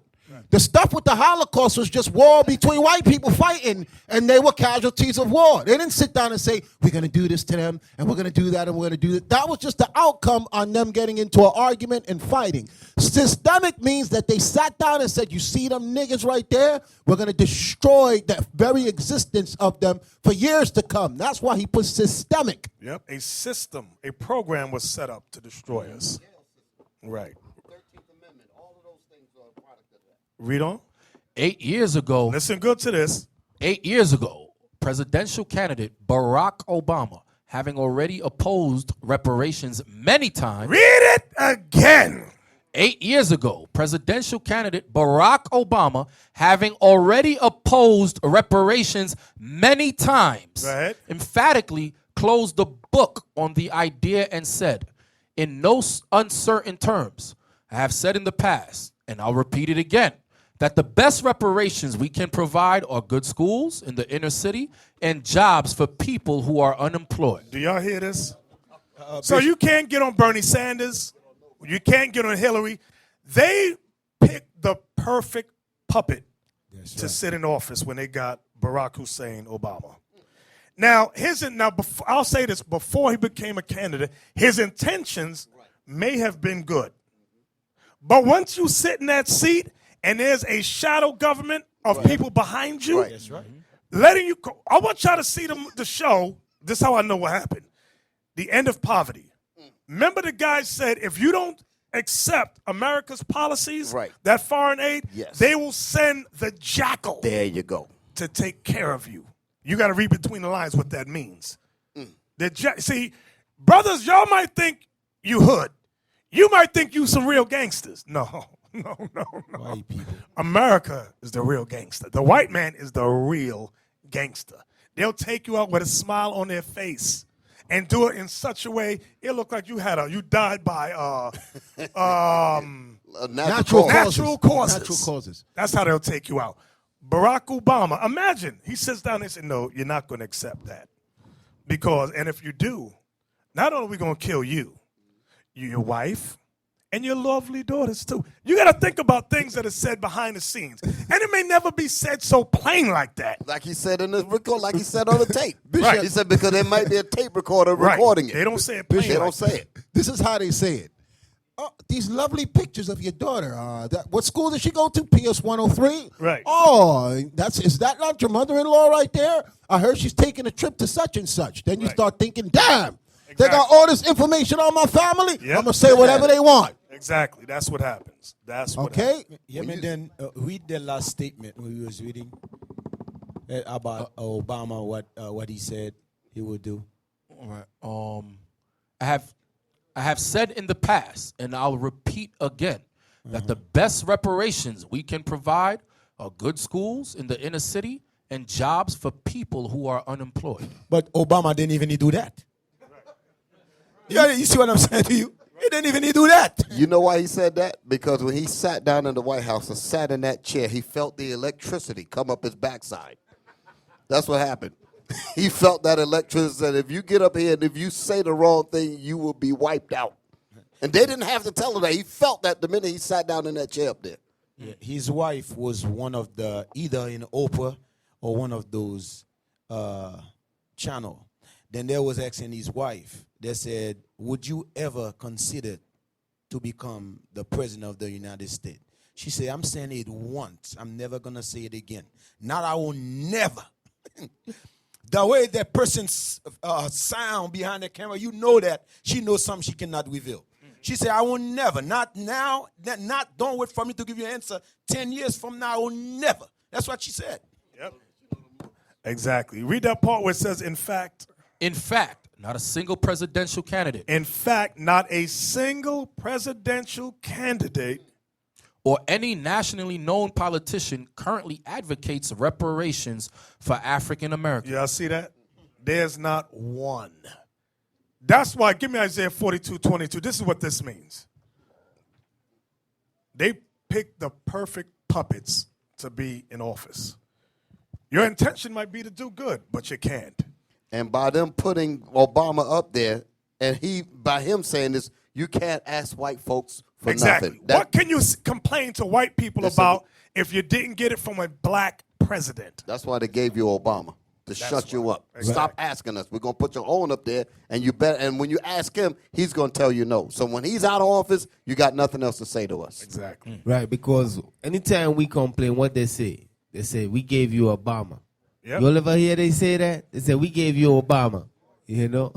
The stuff with the Holocaust was just war between white people fighting, and they were casualties of war. They didn't sit down and say, we're going to do this to them, and we're going to do that, and we're going to do that. That was just the outcome on them getting into an argument and fighting. Systemic means that they sat down and said, you see them niggas right there? We're going to destroy the very existence of them for years to come. That's why he put systemic. Yep. A system, a program was set up to destroy us. Right. Read on. 8 years ago, Listen good to this. 8 years ago, presidential candidate Barack Obama, having already opposed reparations many times. Read it again. 8 years ago, presidential candidate Barack Obama, having already opposed reparations many times, Go ahead. emphatically closed the book on the idea and said, in no uncertain terms, I have said in the past, and I'll repeat it again, that the best reparations we can provide are good schools in the inner city and jobs for people who are unemployed. Do y'all hear this? So you can't get on Bernie Sanders. You can't get on Hillary. They picked the perfect puppet to sit in office when they got Barack Hussein Obama. Now, I'll say this, before he became a candidate, his intentions may have been good. But once you sit in that seat and there's a shadow government of people behind you, letting you go. I want y'all to see the show. This is how I know what happened. The End of Poverty. Remember the guy said, if you don't accept America's policies, that foreign aid, they will send the jackal. There you go. To take care of you. You got to read between the lines what that means. See, brothers, y'all might think you hood. You might think you some real gangsters. No. White people. America is the real gangster. The white man is the real gangster. They'll take you out with a smile on their face and do it in such a way it look like you died by natural causes. That's how they'll take you out. Barack Obama, imagine he sits down and says, "No, you're not going to accept that and if you do, not only are we going to kill you, your wife." And your lovely daughters, too. You got to think about things that are said behind the scenes. And it may never be said so plain like that. Like he said in the record, like he said on the tape. Right. He said because there might be a tape recorder recording it. They don't say it plain. They don't say it. This is how they say it. Oh, these lovely pictures of your daughter. What school does she go to? PS 103? Right. Oh, is that not your mother-in-law right there? I heard she's taking a trip to such and such. Then you start thinking, damn, they got all this information on my family. Yep. I'm going to say whatever they want. Exactly. That's what happens. That's what happens. Yeah, but then read the last statement we was reading about Obama, what he said he would do. All right. I have said in the past, and I'll repeat again, that the best reparations we can provide are good schools in the inner city and jobs for people who are unemployed. But Obama didn't even do that. Yeah, you see what I'm saying to you? He didn't even do that. You know why he said that? Because when he sat down in the White House and sat in that chair, he felt the electricity come up his backside. That's what happened. He felt that electricity, that if you get up here and if you say the wrong thing, you will be wiped out. And they didn't have to tell him that. He felt that the minute he sat down in that chair up there. Yeah, his wife was one of the, either in Oprah or one of those channel. Then there was asking his wife, they said, would you ever consider to become the president of the United States? She said, I'm saying it once. I'm never going to say it again. Not I will never. The way that person's sound behind the camera, you know that she knows something she cannot reveal. She said, I will never. Not now. Don't wait for me to give you an answer. 10 years from now, I will never. That's what she said. Yep. Exactly. Read that part where it says, in fact. In fact, not a single presidential candidate. In fact, not a single presidential candidate. or any nationally known politician currently advocates reparations for African Americans. Y'all see that? There's not one. That's why, give me Isaiah 42:22. This is what this means. They picked the perfect puppets to be in office. Your intention might be to do good, but you can't. And by them putting Obama up there, and by him saying this, you can't ask white folks for Exactly. nothing. What can you complain to white people about if you didn't get it from a black president? That's why they gave you Obama, to shut you up. Exactly. Stop asking us. We're going to put your own up there, and you bet. And when you ask him, he's going to tell you no. So when he's out of office, you got nothing else to say to us. Exactly. Right, because anytime we complain, what they say we gave you Obama. Yep. You'll ever hear they say that? They say we gave you Obama. You know.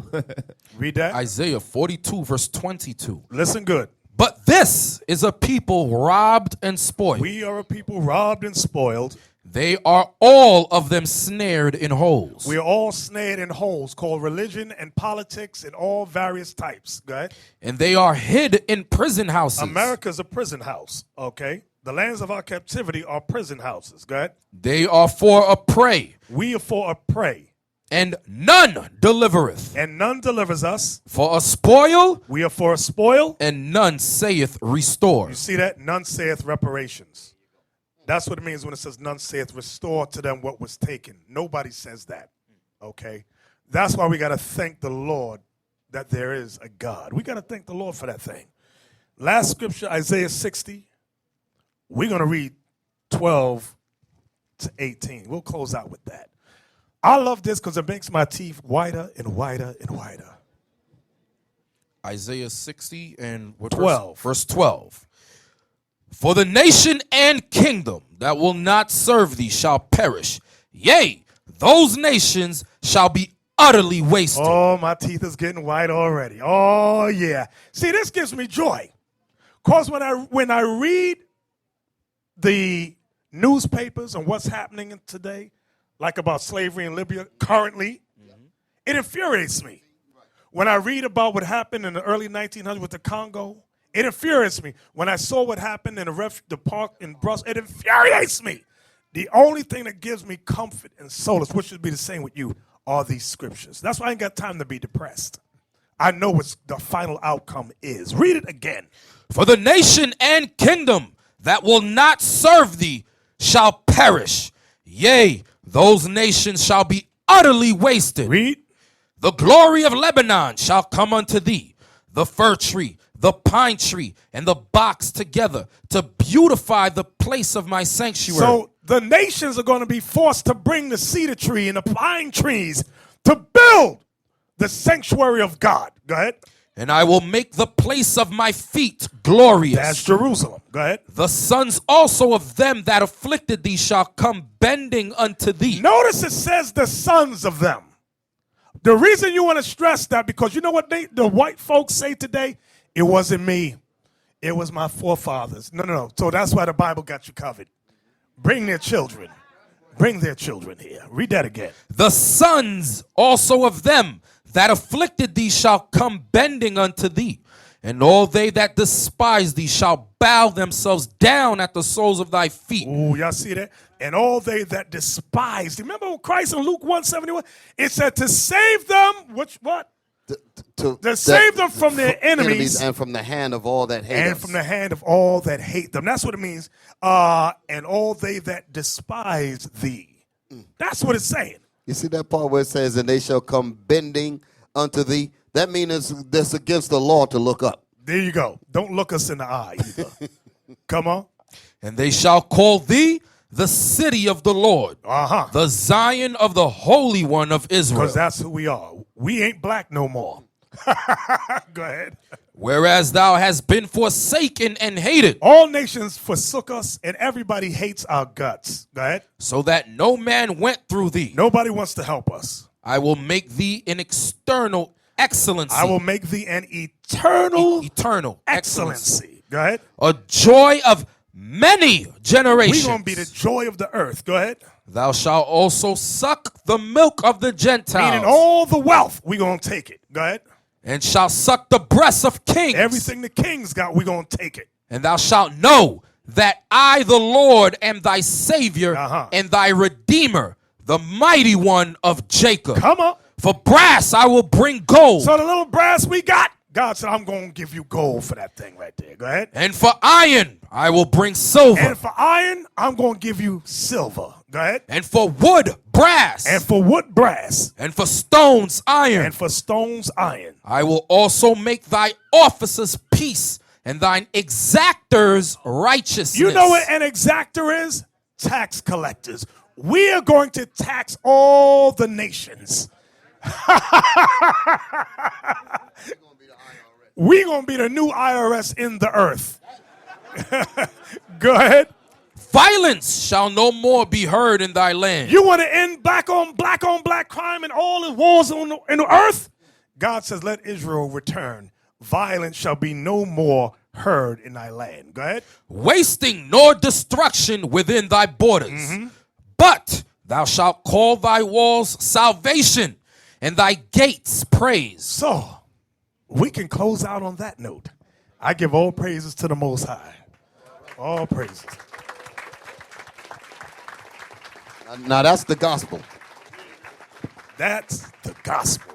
Read that. Isaiah 42 verse 22. Listen good. But this is a people robbed and spoiled. We are a people robbed and spoiled. They are all of them snared in holes. We are all snared in holes called religion and politics and all various types. Go ahead. And they are hid in prison houses. America's a prison house, okay? The lands of our captivity are prison houses. Go ahead. They are for a prey. We are for a prey. And none delivereth. And none delivers us. For a spoil. We are for a spoil. And none saith restore. You see that? None saith reparations. That's what it means when it says none saith restore to them what was taken. Nobody says that, okay? That's why we got to thank the Lord that there is a God. We got to thank the Lord for that thing. Last scripture, Isaiah 60. We're going to read 12 to 18. We'll close out with that. I love this because it makes my teeth whiter and whiter and whiter. Isaiah 60 and what 12. Verse 12. For the nation and kingdom that will not serve thee shall perish. Yea, those nations shall be utterly wasted. Oh, my teeth is getting white already. Oh, yeah. See, this gives me joy. Because when I read the newspapers and what's happening today, like about slavery in Libya currently, it infuriates me. When I read about what happened in the early 1900s with the Congo, it infuriates me. When I saw what happened in the park in Brussels, it infuriates me. The only thing that gives me comfort and solace, which should be the same with you, are these scriptures. That's why I ain't got time to be depressed. I know what the final outcome is. Read it again. For the nation and kingdom that will not serve thee shall perish. Yea, those nations shall be utterly wasted. Read. The glory of Lebanon shall come unto thee, the fir tree, the pine tree, and the box together to beautify the place of my sanctuary. So the nations are going to be forced to bring the cedar tree and the pine trees to build the sanctuary of God. Go ahead. And I will make the place of my feet glorious. That's Jerusalem. Go ahead. The sons also of them that afflicted thee shall come bending unto thee. Notice it says the sons of them. The reason you want to stress that, because you know what the white folks say today? It wasn't me. It was my forefathers. No. So that's why the Bible got you covered. Bring their children. Bring their children here. Read that again. The sons also of them that afflicted thee shall come bending unto thee. And all they that despise thee shall bow themselves down at the soles of thy feet. Oh, y'all see that? And all they that despise. Remember Christ in Luke 1:71? It said to save them, what? To save them from their enemies. And from the hand of all that hate And us. from the hand of all that hate them. That's what it means. And all they that despise thee. That's what it's saying. You see that part where it says, and they shall come bending unto thee? That means that's against the law to look up. There you go. Don't look us in the eye either. Come on. And they shall call thee the city of the Lord, the Zion of the Holy One of Israel. Because that's who we are. We ain't black no more. Go ahead. Whereas thou hast been forsaken and hated. All nations forsook us, and everybody hates our guts. Go ahead. So that no man went through thee. Nobody wants to help us. I will make thee an external excellency. I will make thee an eternal excellency. Go ahead. A joy of many generations. We're going to be the joy of the earth. Go ahead. Thou shalt also suck the milk of the Gentiles. Meaning all the wealth, we're going to take it. Go ahead. And shalt suck the breasts of kings. Everything the kings got, we're going to take it. And thou shalt know that I, the Lord, am thy Savior Uh-huh. and thy Redeemer, the mighty one of Jacob. Come on. For brass I will bring gold, So the little brass we got, God said, I'm going to give you gold for that thing right there. Go ahead. and for iron I will bring silver, And for iron, I'm going to give you silver. Go ahead. and for wood brass, And for wood, brass. and for stones iron. And for stones, iron. I will also make thy officers peace, and thine exactors righteousness. You know what an exactor is? Tax collectors. We are going to tax all the nations. We're going to be the new IRS in the earth. Go ahead. Violence shall no more be heard in thy land. You want to end black on black crime and all the wars in the earth? God says, let Israel return. Violence shall be no more heard in thy land. Go ahead. Wasting nor destruction within thy borders. But thou shalt call thy walls salvation, and thy gates praise. So, we can close out on that note. I give all praises to the Most High. All praises. Now that's the gospel. That's the gospel.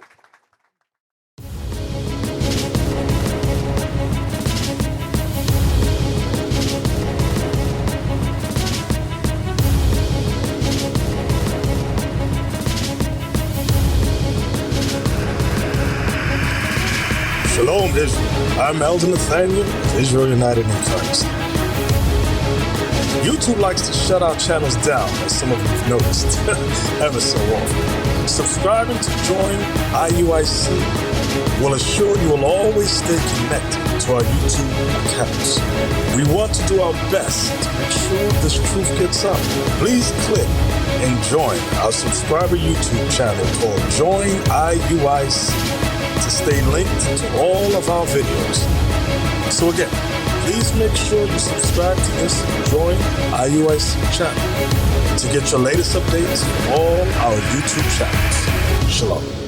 Shalom, Israel. I'm Elder Nathaniel, Israel United in Christ. YouTube likes to shut our channels down, as some of you have noticed, ever so often. Subscribing to join IUIC will assure you will always stay connected to our YouTube accounts. We want to do our best to make sure this truth gets out. Please click and join our subscriber YouTube channel called Join IUIC to stay linked to all of our videos. So again, please make sure you subscribe to this Join IUIC channel to get your latest updates from all our YouTube channels. Shalom.